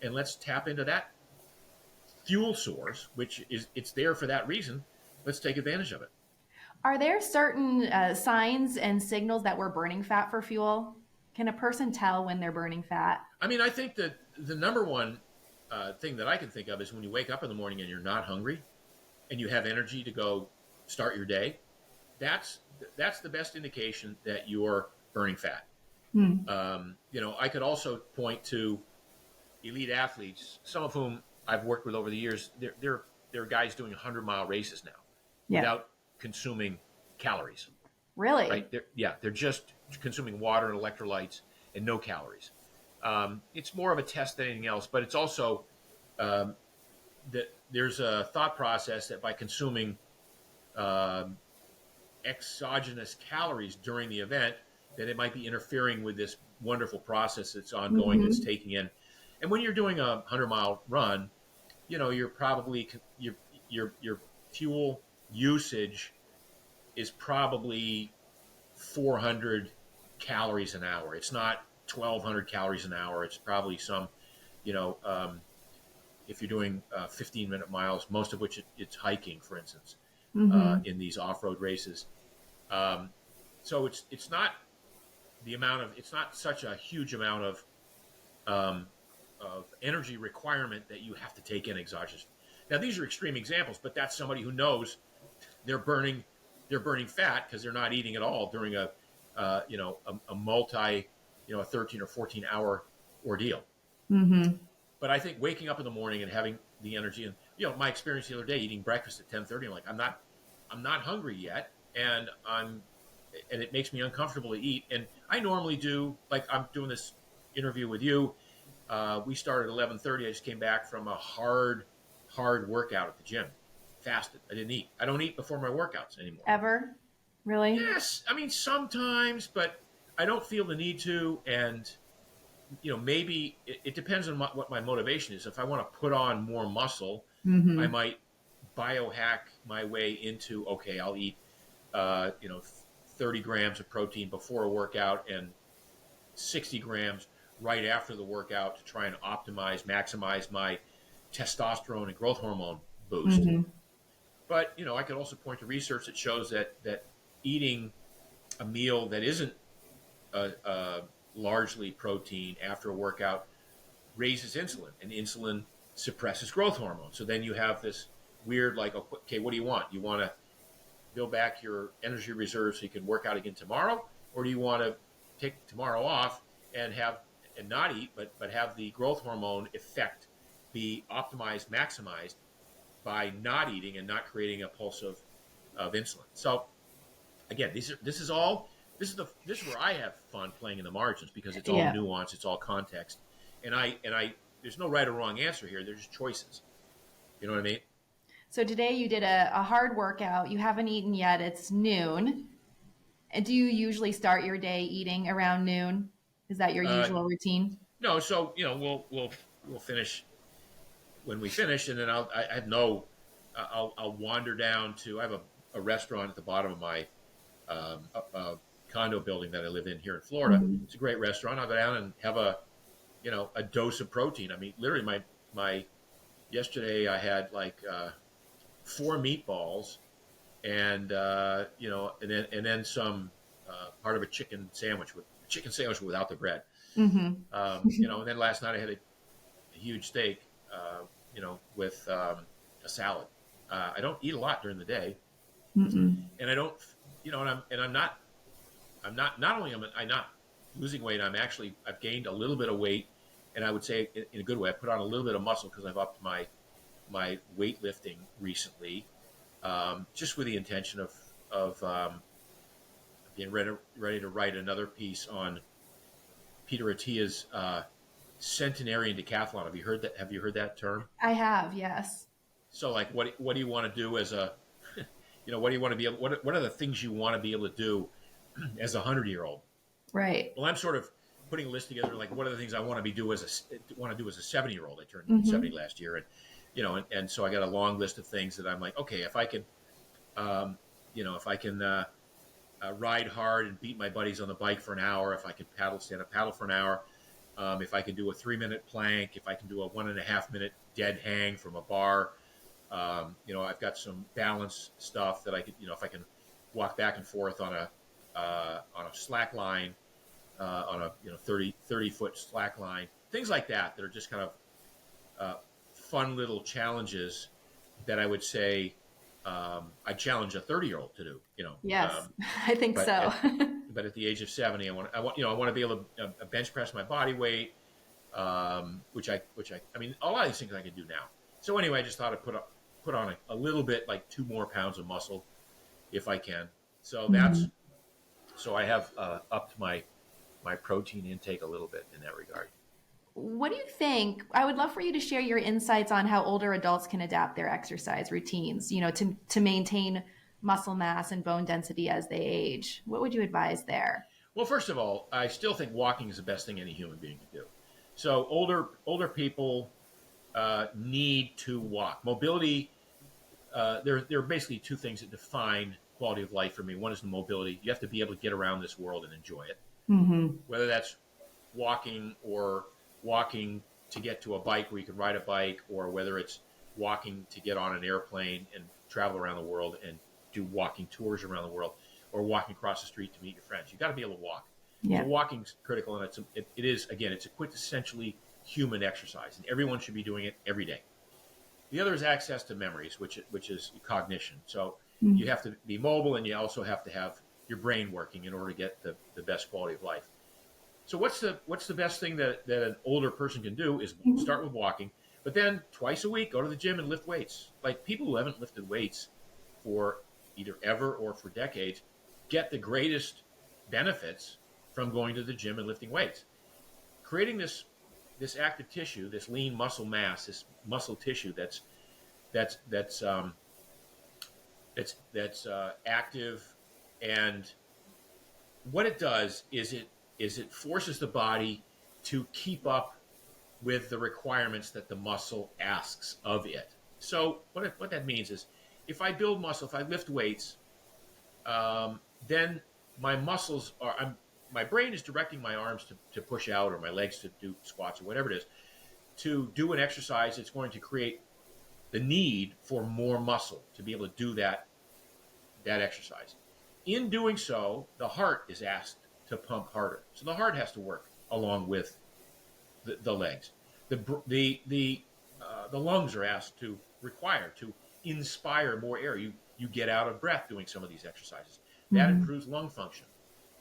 and let's tap into that fuel source, which it's there for that reason. Let's take advantage of it. Are there certain signs and signals that we're burning fat for fuel? Can a person tell when they're burning fat? I mean, I think that the number one thing that I can think of is when you wake up in the morning and you're not hungry and you have energy to go start your day. That's the best indication that you're burning fat. Hmm. I could also point to elite athletes, some of whom I've worked with over the years. They're guys doing 100-mile races now Yeah. without consuming calories, Really? right? They're just consuming water and electrolytes and no calories. It's more of a test than anything else, but it's also um, that there's a thought process that by consuming um, exogenous calories during the event, that it might be interfering with this wonderful process that's ongoing, that's Hmm. taking in. And when you're doing a 100-mile run, you're probably your fuel usage is probably 400 calories an hour. It's not 1,200 calories an hour. It's probably some, you know, um, if you're doing 15-minute miles, most of which it's hiking, for instance, Hmm. in these off-road races. Um, so it's not it's not such a huge amount um, of energy requirement that you have to take in exogenous. Now these are extreme examples, but that's somebody who knows they're burning they're burning fat because they're not eating at all during a multi a 13 or 14 hour ordeal. Hmm. But I think waking up in the morning and having the energy, and my experience the other day eating breakfast at 10:30, I'm like, I'm not hungry yet, and it makes me uncomfortable to eat. And I normally do, like I'm doing this interview with you. We started at 11:30. I just came back from a hard workout at the gym. Fasted. I didn't eat. I don't eat before my workouts anymore. Ever? Really? Yes, I mean sometimes, but I don't feel the need to. And maybe it depends on what my motivation is. If I want to put on more muscle, I Hmm. might biohack my way into, okay, I'll eat, uh, you know, 30 grams of protein before a workout and 60 grams right after the workout to try and maximize my testosterone and growth hormone boost. Hmm. But, I could also point to research that shows that eating a meal that isn't largely protein after a workout raises insulin, and insulin suppresses growth hormone. So then you have this weird, like, okay, what do you want? You want to build back your energy reserves so you can work out again tomorrow, or do you want to take tomorrow off and not eat, but have the growth hormone effect be optimized, maximized by not eating and not creating a pulse of insulin? So again, this is where I have fun playing in the margins, because it's all Yeah. nuance, it's all context, and I there's no right or wrong answer here. There's just choices. You know what I mean? So today you did a hard workout. You haven't eaten yet. It's noon. And do you usually start your day eating around noon? Is that your Uh, usual routine? no, so we'll finish when we finish, and then I have no. I'll wander down to. I have a restaurant at the bottom of my condo building that I live in here in Florida. Hmm. It's a great restaurant. I'll go down and have a dose of protein. I mean, literally, my yesterday I had like 4 meatballs, and and then some part of a chicken sandwich without the bread. Hmm. And then last night I had a huge steak, with a salad. I don't eat a lot during the day, Mm-mm. and I don't, not only am I not losing weight, I've gained a little bit of weight, and I would say in a good way. I put on a little bit of muscle because I've upped my weightlifting recently, just with the intention of being ready to write another piece on Peter Attia's centenarian decathlon. Have you heard that? Have you heard that term? I have, yes. So, like, what do you want to do as a, what do you want to be able? What are the things you want to be able to do as a 100-year-old? Right. Well, I'm sort of putting a list together. Like, what are the things I want to do as a 70-year-old? I turned Hmm. 70 last year, and and so I got a long list of things that I'm like, okay, if I can, if I can ride hard and beat my buddies on the bike for an hour, if I can stand up paddle for an hour, if I can do a 3-minute plank, if I can do a 1.5-minute dead hang from a bar, I've got some balance stuff that I could, if I can walk back and forth on a slack line, on a 30 foot slack line, things like that are just kind of fun little challenges that I would say I challenge a 30-year-old to do. Yes, I think But so. but at the age of 70, I want to be able to bench press my body weight, which I mean, a lot of these things I can do now. So anyway, I just thought I'd put on a little bit, like 2 more pounds of muscle if I can. So so I have upped my protein intake a little bit in that regard. What do you think? I would love for you to share your insights on how older adults can adapt their exercise routines, to maintain muscle mass and bone density as they age. What would you advise there? Well, first of all, I still think walking is the best thing any human being can do. So older people need to walk. Mobility, there are basically 2 things that define quality of life for me. One is the mobility. You have to be able to get around this world and enjoy it. Whether that's walking to get to a bike where you can ride a bike, or whether it's walking to get on an airplane and travel around the world and do walking tours around the world, or walking across the street to meet your friends. You got to be able to walk. Yeah. So walking's critical, and it is, again, it's a quintessentially human exercise, and everyone should be doing it every day. The other is access to memories, which is cognition. So you have to be mobile, and you also have to have your brain working in order to get the best quality of life. So what's the best thing that an older person can do is start with walking, but then twice a week go to the gym and lift weights. Like, people who haven't lifted weights for either ever or for decades get the greatest benefits from going to the gym and lifting weights. Creating this active tissue, this lean muscle mass, this muscle tissue that's active, and what it does is it forces the body to keep up with the requirements that the muscle asks of it. So what that means is, if I build muscle, if I lift weights, then my muscles my brain is directing my arms to push out, or my legs to do squats, or whatever it is. To do an exercise, it's going to create the need for more muscle to be able to do that exercise. In doing so, the heart is asked to pump harder. So the heart has to work along with the legs. The lungs are asked to inspire more air. You get out of breath doing some of these exercises. That improves lung function.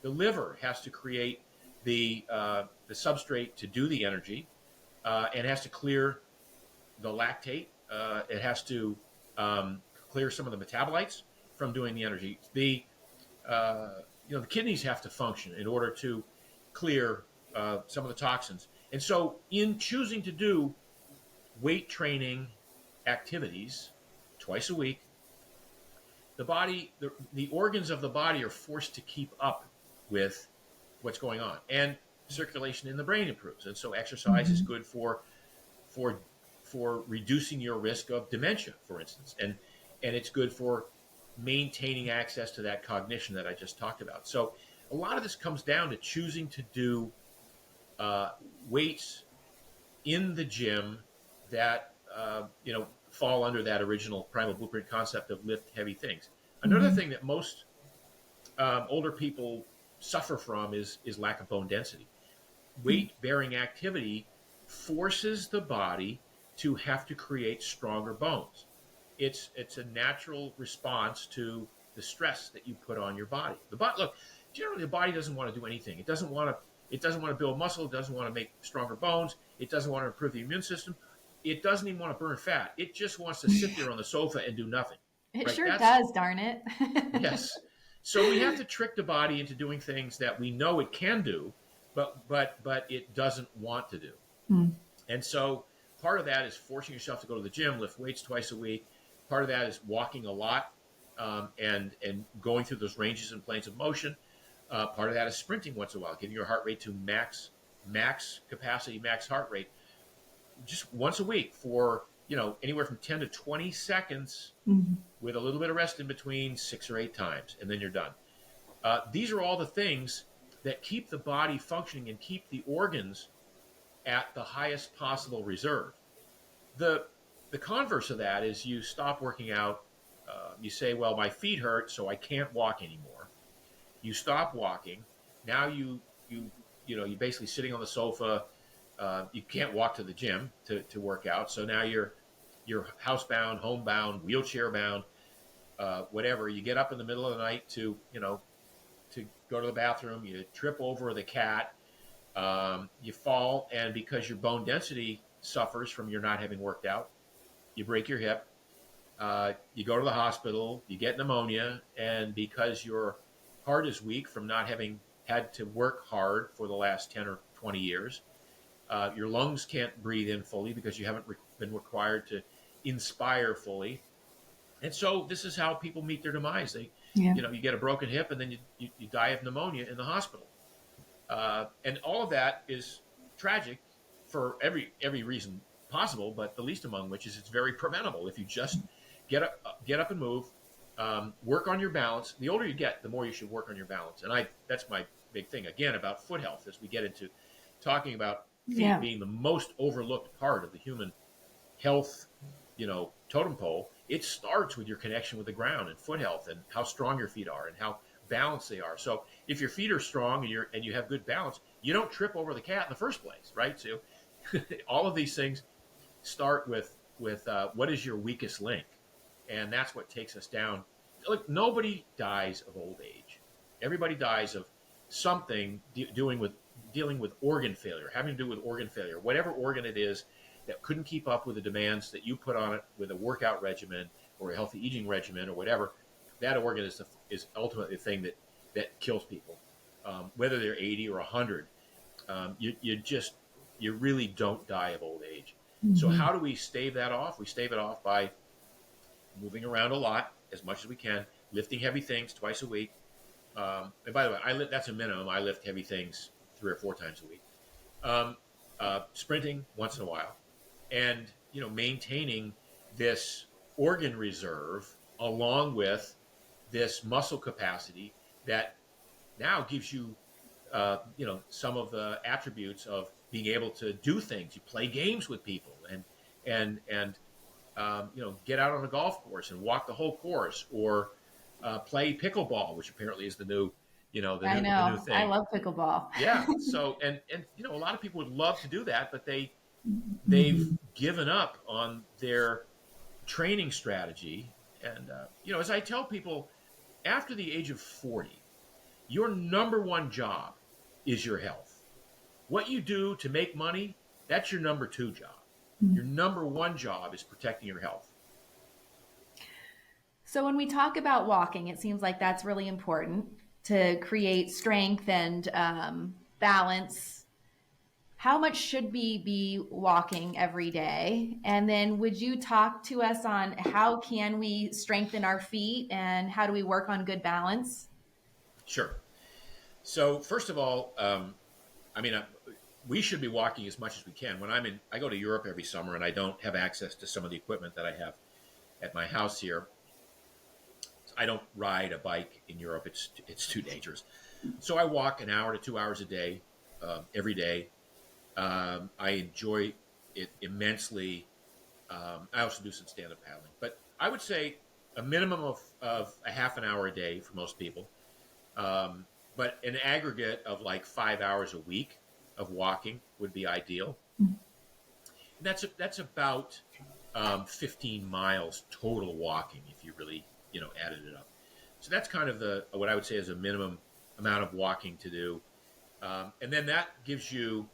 The liver has to create the substrate to do the energy, and has to clear the lactate. It has to clear some of the metabolites from doing the energy. The kidneys have to function in order to clear some of the toxins. And so, in choosing to do weight training activities twice a week, the body, the organs of the body are forced to keep up with what's going on, and circulation in the brain improves. And so, exercise is good for reducing your risk of dementia, for instance, and it's good for maintaining access to that cognition that I just talked about. So, a lot of this comes down to choosing to do weights in the gym that fall under that original Primal Blueprint concept of lift heavy things. Another thing that most older people suffer from is lack of bone density. Weight-bearing activity forces the body to have to create stronger bones. It's a natural response to the stress that you put on your body. Look, generally the body doesn't want to do anything. It doesn't want to build muscle. It doesn't want to make stronger bones. It doesn't want to improve the immune system. It doesn't even want to burn fat. It just wants to sit there on the sofa and do nothing. It right? sure does, darn it. Yes. So we have to trick the body into doing things that we know it can do, but it doesn't want to do. And so part of that is forcing yourself to go to the gym, lift weights twice a week. Part of that is walking a lot, and going through those ranges and planes of motion. Part of that is sprinting once in a while, getting your heart rate to max capacity, max heart rate, just once a week for anywhere from 10 to 20 seconds, with a little bit of rest in between, 6 or 8 times, and then you're done. These are all the things that keep the body functioning and keep the organs at the highest possible reserve. The converse of that is you stop working out. You say, well, my feet hurt, so I can't walk anymore. You stop walking. Now you're basically sitting on the sofa. You can't walk to the gym to work out. So now you're housebound, homebound, wheelchair bound, whatever. You get up in the middle of the night to to go to the bathroom, you trip over the cat, you fall, and because your bone density suffers from your not having worked out, you break your hip. You go to the hospital, you get pneumonia, and because your heart is weak from not having had to work hard for the last 10 or 20 years, your lungs can't breathe in fully because you haven't been required to inspire fully. And so this is how people meet their demise. Yeah. You get a broken hip and then you die of pneumonia in the hospital. And all of that is tragic for every reason possible, but the least among which is it's very preventable if you just get up and move, work on your balance. The older you get, the more you should work on your balance. And that's my big thing again about foot health as we get into talking about feet being the most overlooked part of the human health, totem pole. It starts with your connection with the ground and foot health and how strong your feet are and how balanced they are. So if your feet are strong and you have good balance, you don't trip over the cat in the first place, right? So all of these things start with what is your weakest link, and that's what takes us down. Look, nobody dies of old age. Everybody dies of something dealing with organ failure, having to do with organ failure, whatever organ it is that couldn't keep up with the demands that you put on it with a workout regimen or a healthy eating regimen or whatever. That organ is ultimately the thing that kills people, whether they're 80 or 100. You really don't die of old age. Mm-hmm. So how do we stave that off? We stave it off by moving around a lot, as much as we can, lifting heavy things twice a week. And by the way, that's a minimum. I lift heavy things 3 or 4 times a week. Sprinting once in a while, and maintaining this organ reserve along with this muscle capacity that now gives you, some of the attributes of being able to do things. You play games with people and get out on a golf course and walk the whole course, or play pickleball, which apparently is the new, the new thing. I love pickleball. Yeah. So, and a lot of people would love to do that, but they've given up on their training strategy. And, as I tell people, after the age of 40, your number one job is your health. What you do to make money, that's your number 2 job. Mm-hmm. Your number 1 job is protecting your health. So when we talk about walking, it seems like that's really important to create strength and balance. How much should we be walking every day? And then would you talk to us on how can we strengthen our feet and how do we work on good balance? Sure. So first of all, we should be walking as much as we can. When I go to Europe every summer and I don't have access to some of the equipment that I have at my house here. I don't ride a bike in Europe. It's too dangerous. So I walk an hour to 2 hours a day, every day. I enjoy it immensely. I also do some stand-up paddling, but I would say a minimum of a half an hour a day for most people. But an aggregate of like 5 hours a week of walking would be ideal. Mm-hmm. That's about 15 miles total walking if you really added it up. So that's kind of what I would say is a minimum amount of walking to do. And then that gives you,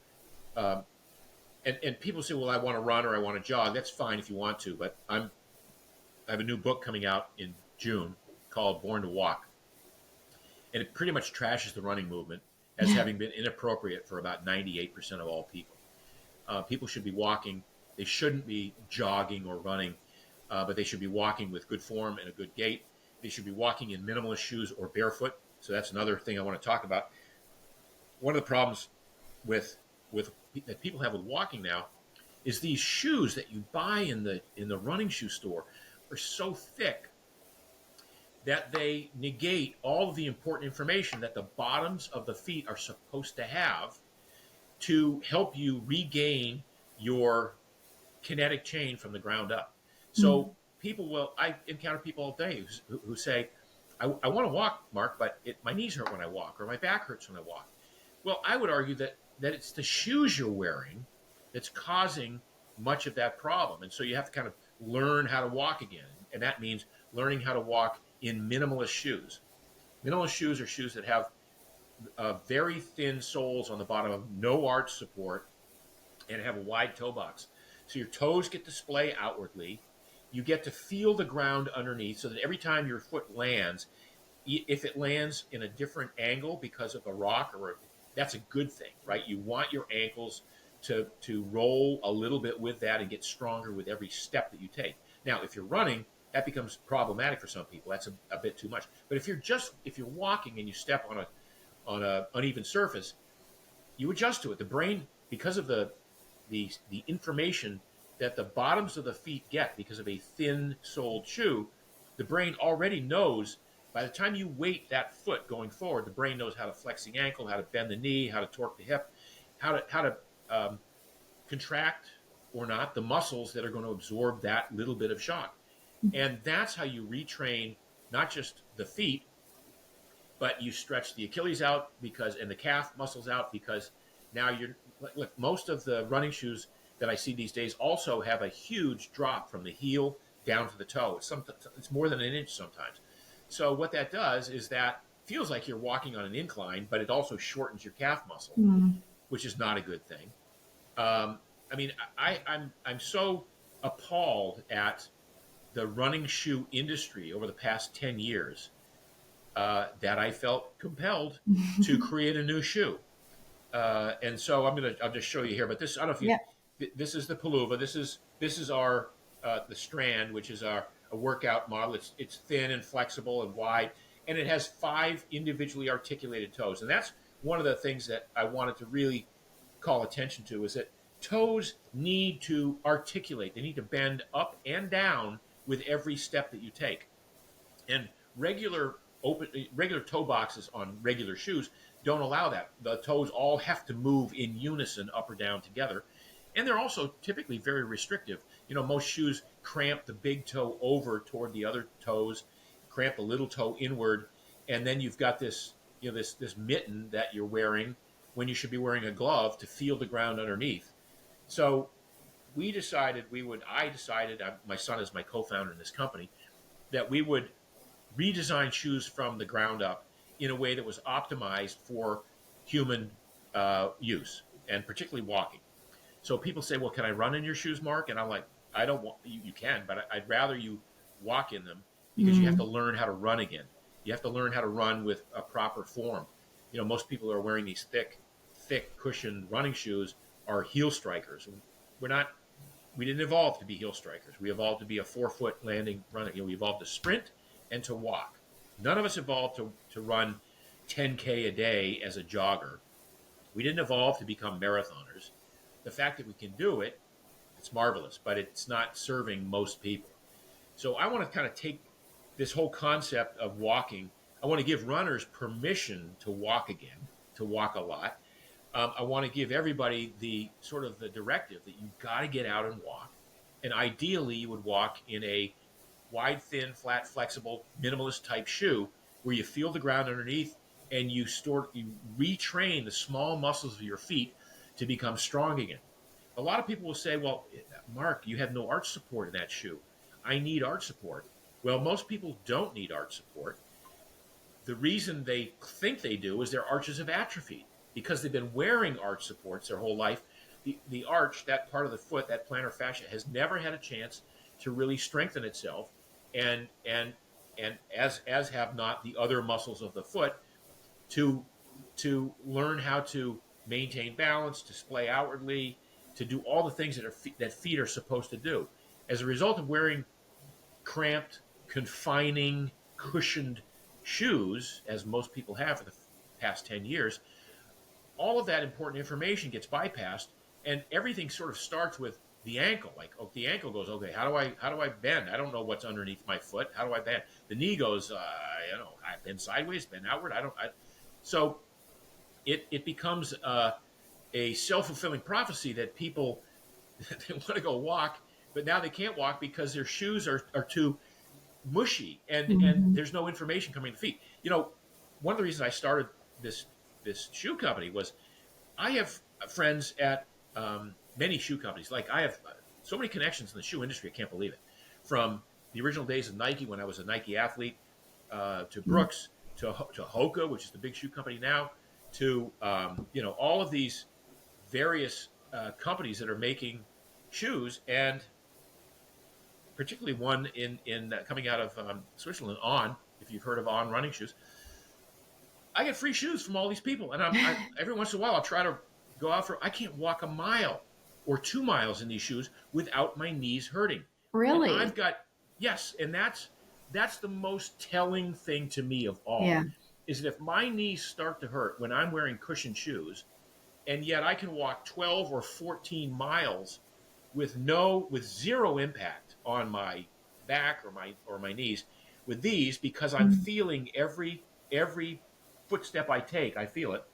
and people say, well, I want to run or I want to jog. That's fine if you want to, but I have a new book coming out in June called Born to Walk. And it pretty much trashes the running movement as having been inappropriate for about 98% of all people. People should be walking. They shouldn't be jogging or running, but they should be walking with good form and a good gait. They should be walking in minimalist shoes or barefoot. So that's another thing I want to talk about. One of the problems that people have with walking now is these shoes that you buy in the running shoe store are so thick that they negate all of the important information that the bottoms of the feet are supposed to have to help you regain your kinetic chain from the ground up. So I encounter people all day who say, I want to walk, Mark, but my knees hurt when I walk, or my back hurts when I walk. Well, I would argue that it's the shoes you're wearing that's causing much of that problem. And so you have to kind of learn how to walk again. And that means learning how to walk in minimalist shoes. Minimalist shoes are shoes that have very thin soles on the bottom of no arch support and have a wide toe box. So your toes get to splay outwardly. You get to feel the ground underneath so that every time your foot lands, if it lands in a different angle because of a rock that's a good thing, right? You want your ankles to roll a little bit with that and get stronger with every step that you take. Now, if you're running, that becomes problematic for some people. That's a bit too much. But if you're walking and you step on a uneven surface, you adjust to it. The brain, because of the information that the bottoms of the feet get because of a thin-soled shoe, the brain already knows. By the time you weight that foot going forward, the brain knows how to flex the ankle, how to bend the knee, how to torque the hip, how to contract or not the muscles that are going to absorb that little bit of shock. And that's how you retrain not just the feet, but you stretch the Achilles out and the calf muscles out, because now look, most of the running shoes that I see these days also have a huge drop from the heel down to the toe. It's more than an inch sometimes. So what that does is that feels like you're walking on an incline, but it also shortens your calf muscle, which is not a good thing. I mean, I'm so appalled at the running shoe industry over the past 10 years that I felt compelled to create a new shoe. And so I'll just show you here, but this, I don't know if you, this is the Palooza. This is our, the Strand, which is a workout model. It's thin and flexible and wide, and it has 5 individually articulated toes. And that's one of the things that I wanted to really call attention to, is that toes need to articulate. They need to bend up and down with every step that you take. And regular toe boxes on regular shoes don't allow that. The toes all have to move in unison, up or down together. And they're also typically very restrictive. You know, most shoes cramp the big toe over toward the other toes, cramp the little toe inward, and then you've got this, you know, this mitten that you're wearing when you should be wearing a glove to feel the ground underneath. So I decided, my son is my co-founder in this company, that we would redesign shoes from the ground up in a way that was optimized for human use, and particularly walking. So people say, well, can I run in your shoes, Mark? And I'm like, I don't want, you can, but I'd rather you walk in them, because you have to learn how to run again. You have to learn how to run with a proper form. You know, most people who are wearing these thick cushioned running shoes are heel strikers. We didn't evolve to be heel strikers. We evolved to be a 4-foot landing running. You know, we evolved to sprint and to walk. None of us evolved to run 10K a day as a jogger. We didn't evolve to become marathoners. The fact that we can do it, it's marvelous, but it's not serving most people. So I want to kind of take this whole concept of walking. I want to give runners permission to walk again, to walk a lot. I want to give everybody the directive that you've got to get out and walk. And ideally, you would walk in a wide, thin, flat, flexible, minimalist type shoe where you feel the ground underneath, and you retrain the small muscles of your feet to become strong again. A lot of people will say, well, Mark, you have no arch support in that shoe. I need arch support. Well, most people don't need arch support. The reason they think they do is their arches have atrophied, because they've been wearing arch supports their whole life. The arch, that part of the foot, that plantar fascia, has never had a chance to really strengthen itself, and as have not the other muscles of the foot, to learn how to maintain balance, to splay outwardly, to do all the things that feet are supposed to do. As a result of wearing cramped, confining, cushioned shoes, as most people have for the past 10 years, all of that important information gets bypassed, and everything sort of starts with the ankle. Like, the ankle goes, okay, how do I bend? I don't know what's underneath my foot. How do I bend? The knee goes, I bend sideways, bend outward. So it becomes a self-fulfilling prophecy that people they want to go walk, but now they can't walk because their shoes are too mushy, and there's no information coming to the feet. You know, one of the reasons I started this shoe company was I have friends at many shoe companies. Like, I have so many connections in the shoe industry, I can't believe it. From the original days of Nike, when I was a Nike athlete, to Brooks, to Hoka, which is the big shoe company now, to all of these various companies that are making shoes, and particularly one in coming out of Switzerland, On. If you've heard of On running shoes, I get free shoes from all these people, and every once in a while I'll try to go out for. I can't walk a mile or 2 miles in these shoes without my knees hurting. Really? And I've got yes, and that's the most telling thing to me of all. Yeah. Is that if my knees start to hurt when I'm wearing cushioned shoes, and yet I can walk 12 or 14 miles with zero impact on my back or my knees with these, because I'm feeling every footstep I take, I feel it.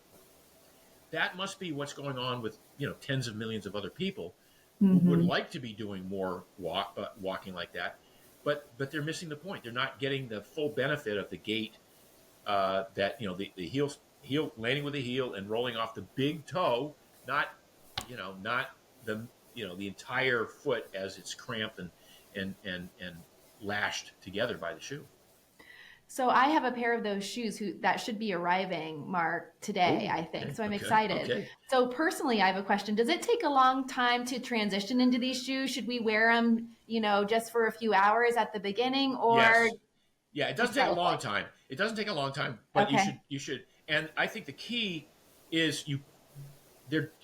That must be what's going on with tens of millions of other people who would like to be doing more walking like that, but they're missing the point. They're not getting the full benefit of the gait that the heel landing with the heel and rolling off the big toe, not the the entire foot as it's cramped and lashed together by the shoe. So I have a pair of those shoes that should be arriving, Mark, today, Ooh, I think. okay, So I'm okay, excited. okay. So personally, I have a question. Does it take a long time to transition into these shoes? Should we wear them, just for a few hours at the beginning, or? Yes. Yeah, it doesn't take a long time. It doesn't take a long time, but Okay. you should. And I think the key is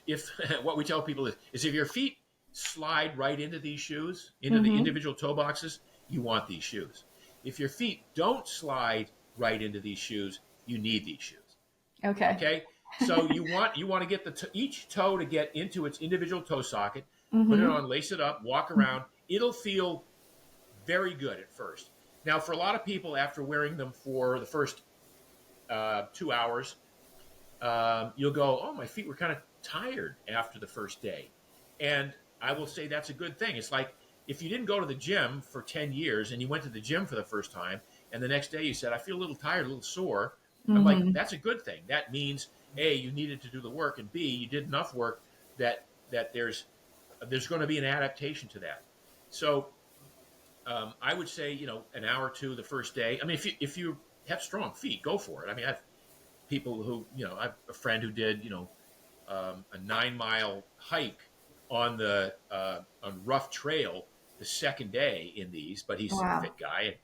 if what we tell people is if your feet slide right into these shoes, into the individual toe boxes, you want these shoes. If your feet don't slide right into these shoes, you need these shoes. Okay. Okay. So you want to get each toe to get into its individual toe socket, put it on, lace it up, walk around. It'll feel very good at first. Now, for a lot of people, after wearing them for the first 2 hours, you'll go, "Oh, my feet were kind of tired after the first day," and I will say that's a good thing. It's like if you didn't go to the gym for 10 years and you went to the gym for the first time, and the next day you said, "I feel a little tired, a little sore," I'm like, that's a good thing. That means A, you needed to do the work, and B, you did enough work that there's going to be an adaptation to that. So I would say, an hour or two the first day. I mean, if you have strong feet, go for it. I mean, I've people who, I have a friend who did, a 9-mile hike on on rough trail the second day in these, but he's Wow. a fit guy,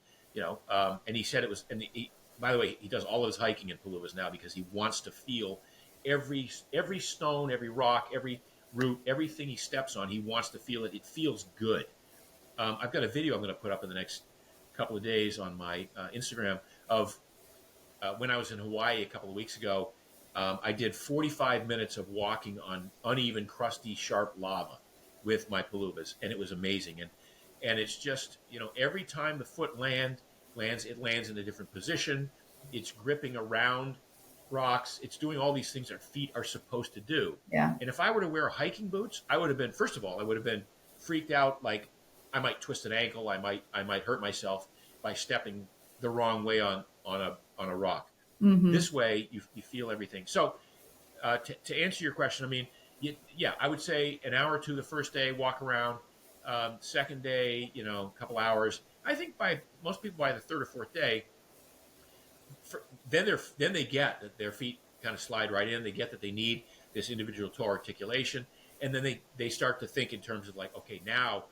and he said it was, and by the way, he does all of his hiking in Paluvas now because he wants to feel every stone, every rock, every root, everything he steps on. He wants to feel it. It feels good. I've got a video I'm going to put up in the next couple of days on my Instagram of when I was in Hawaii a couple of weeks ago. I did 45 minutes of walking on uneven, crusty, sharp lava with my Paluvas, and it was amazing. And it's just, every time the foot lands, it lands in a different position. It's gripping around rocks. It's doing all these things our feet are supposed to do. Yeah. And if I were to wear hiking boots, I would have been, first of all, I would have been freaked out. Like I might twist an ankle. I might hurt myself by stepping the wrong way on a rock. This way, you feel everything. So, to answer your question, I mean, I would say an hour or two the first day, walk around. Second day, a couple hours. I think most people by the third or fourth day, then they get that their feet kind of slide right in. They get that they need this individual toe articulation, and then they start to think in terms of like, okay, now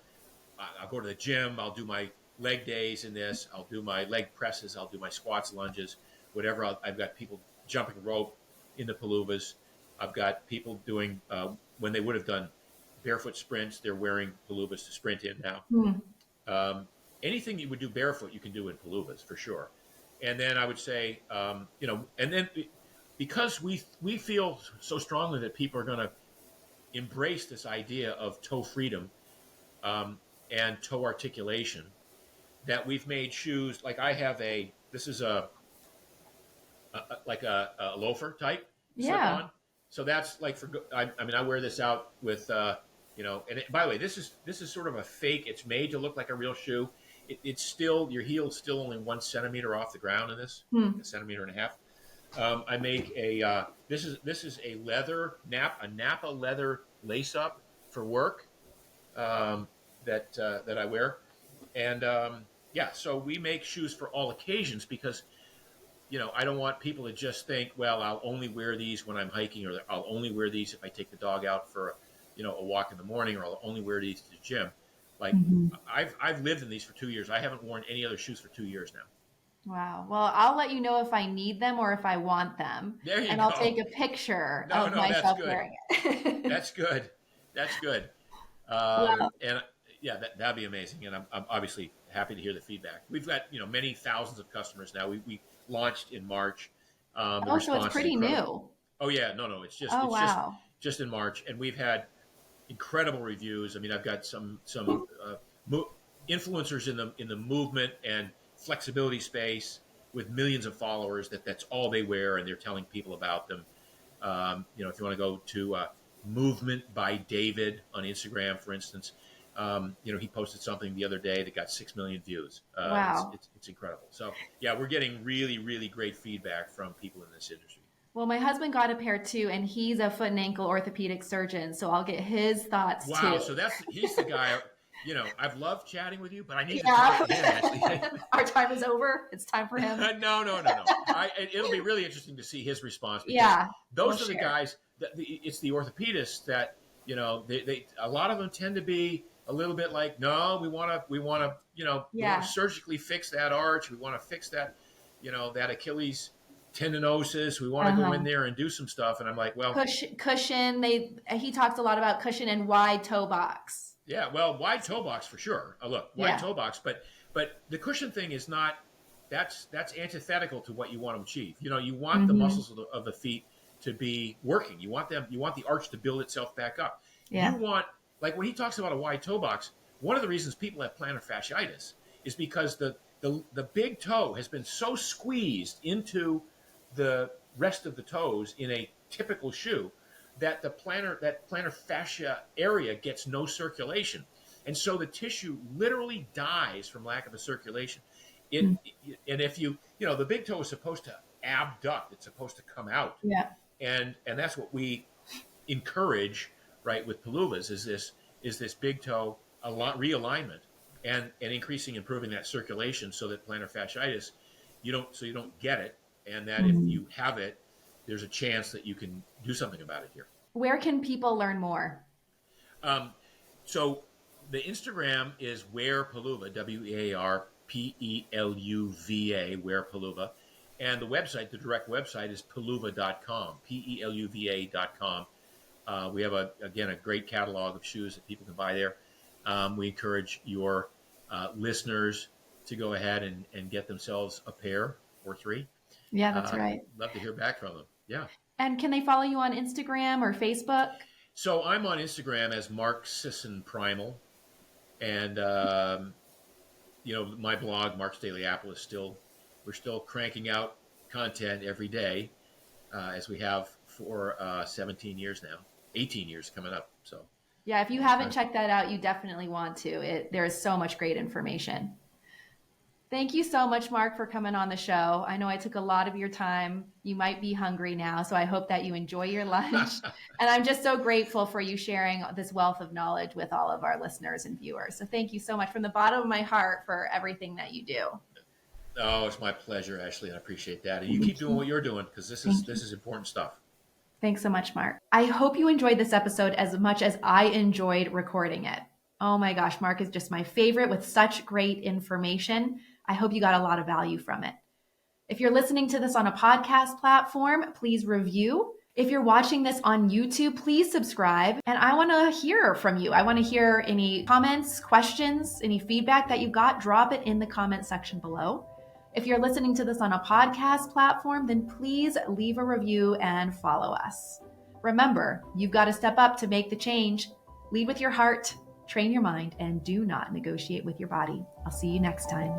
I'll go to the gym. I'll do my leg days in this. I'll do my leg presses. I'll do my squats, lunges, whatever. I've got people jumping rope in the Paluvas. I've got people doing when they would have done barefoot sprints, they're wearing Paluvas to sprint in now. Anything you would do barefoot, you can do in Paluvas for sure. And then I would say, and then because we feel so strongly that people are going to embrace this idea of toe freedom and toe articulation, that we've made shoes like I have this is like a loafer type slip-on. So that's like I wear this out with and by the way, this is sort of a fake. It's made to look like a real shoe. It's still, your heel's still only 1 centimeter off the ground in this, a centimeter and a half. I make this is a Napa leather lace up for work that I wear, and so we make shoes for all occasions because I don't want people to just think, well, I'll only wear these when I'm hiking, or I'll only wear these if I take the dog out for, a walk in the morning, or I'll only wear these to the gym. Like I've lived in these for 2 years. I haven't worn any other shoes for 2 years now. Wow. Well, I'll let you know if I need them or if I want them. There you and go. I'll take a picture No, of that's myself good. wearing it. That's good. That's good. Wow. And yeah, that'd be amazing. And I'm obviously happy to hear the feedback. We've got, many thousands of customers now. We launched in March. The So response it's is pretty incredible. new. Oh yeah, no, it's just, Oh, it's wow. just in March, and we've had incredible reviews. I mean, I've got some influencers in the movement and flexibility space with millions of followers that's all they wear, and they're telling people about them. If you want to go to Movement by David on Instagram, for instance, he posted something the other day that got 6 million views. Wow. It's incredible. So yeah, we're getting really, really great feedback from people in this industry. Well, my husband got a pair too, and he's a foot and ankle orthopedic surgeon, so I'll get his thoughts too. Wow, so he's the guy. I've loved chatting with you, but I need to talk to him actually. Our time is over. It's time for him. No. It'll be really interesting to see his response. Yeah, those are the guys. It's the orthopedists that they a lot of them tend to be a little bit like, no, we want to we want to surgically fix that arch. We want to fix that that Achilles tendinosis. We want to go in there and do some stuff. And I'm like, well, cushion. He talks a lot about cushion and wide toe box. Yeah, well, wide toe box for sure. Wide toe box, but the cushion thing is not. That's antithetical to what you want to achieve. You want the muscles of the feet to be working. You want the arch to build itself back up. Yeah. You want, like when he talks about a wide toe box, one of the reasons people have plantar fasciitis is because the big toe has been so squeezed into the rest of the toes in a typical shoe that the plantar fascia area gets no circulation. And so the tissue literally dies from lack of a circulation. And if the big toe is supposed to abduct, it's supposed to come out. Yeah. And that's what we encourage, right, with Peluvas is this big toe realignment and improving that circulation so that plantar fasciitis, you don't get it. And that if you have it, there's a chance that you can do something about it here. Where can people learn more? So the Instagram is Wear Peluva, WearPeluva, Wear Peluva. And the website, the direct website is peluva.com, peluva.com. We have, a great catalog of shoes that people can buy there. We encourage your listeners to go ahead and get themselves a pair or three. Yeah, that's right. Love to hear back from them. Yeah. And can they follow you on Instagram or Facebook? So I'm on Instagram as Mark Sisson Primal. And, my blog, Mark's Daily Apple, we're still cranking out content every day, as we have for 17 years now, 18 years coming up. So yeah, if you haven't checked that out, you definitely want to. There is so much great information. Thank you so much, Mark, for coming on the show. I know I took a lot of your time. You might be hungry now, so I hope that you enjoy your lunch. And I'm just so grateful for you sharing this wealth of knowledge with all of our listeners and viewers. So thank you so much from the bottom of my heart for everything that you do. Oh, it's my pleasure, Ashley, and I appreciate that. And you keep doing what you're doing, because this is important stuff. Thanks so much, Mark. I hope you enjoyed this episode as much as I enjoyed recording it. Oh my gosh, Mark is just my favorite with such great information. I hope you got a lot of value from it. If you're listening to this on a podcast platform, please review. If you're watching this on YouTube, please subscribe. And I want to hear from you. I want to hear any comments, questions, any feedback that you got. Drop it in the comment section below. If you're listening to this on a podcast platform, then please leave a review and follow us. Remember, you've got to step up to make the change. Lead with your heart, train your mind, and do not negotiate with your body. I'll see you next time.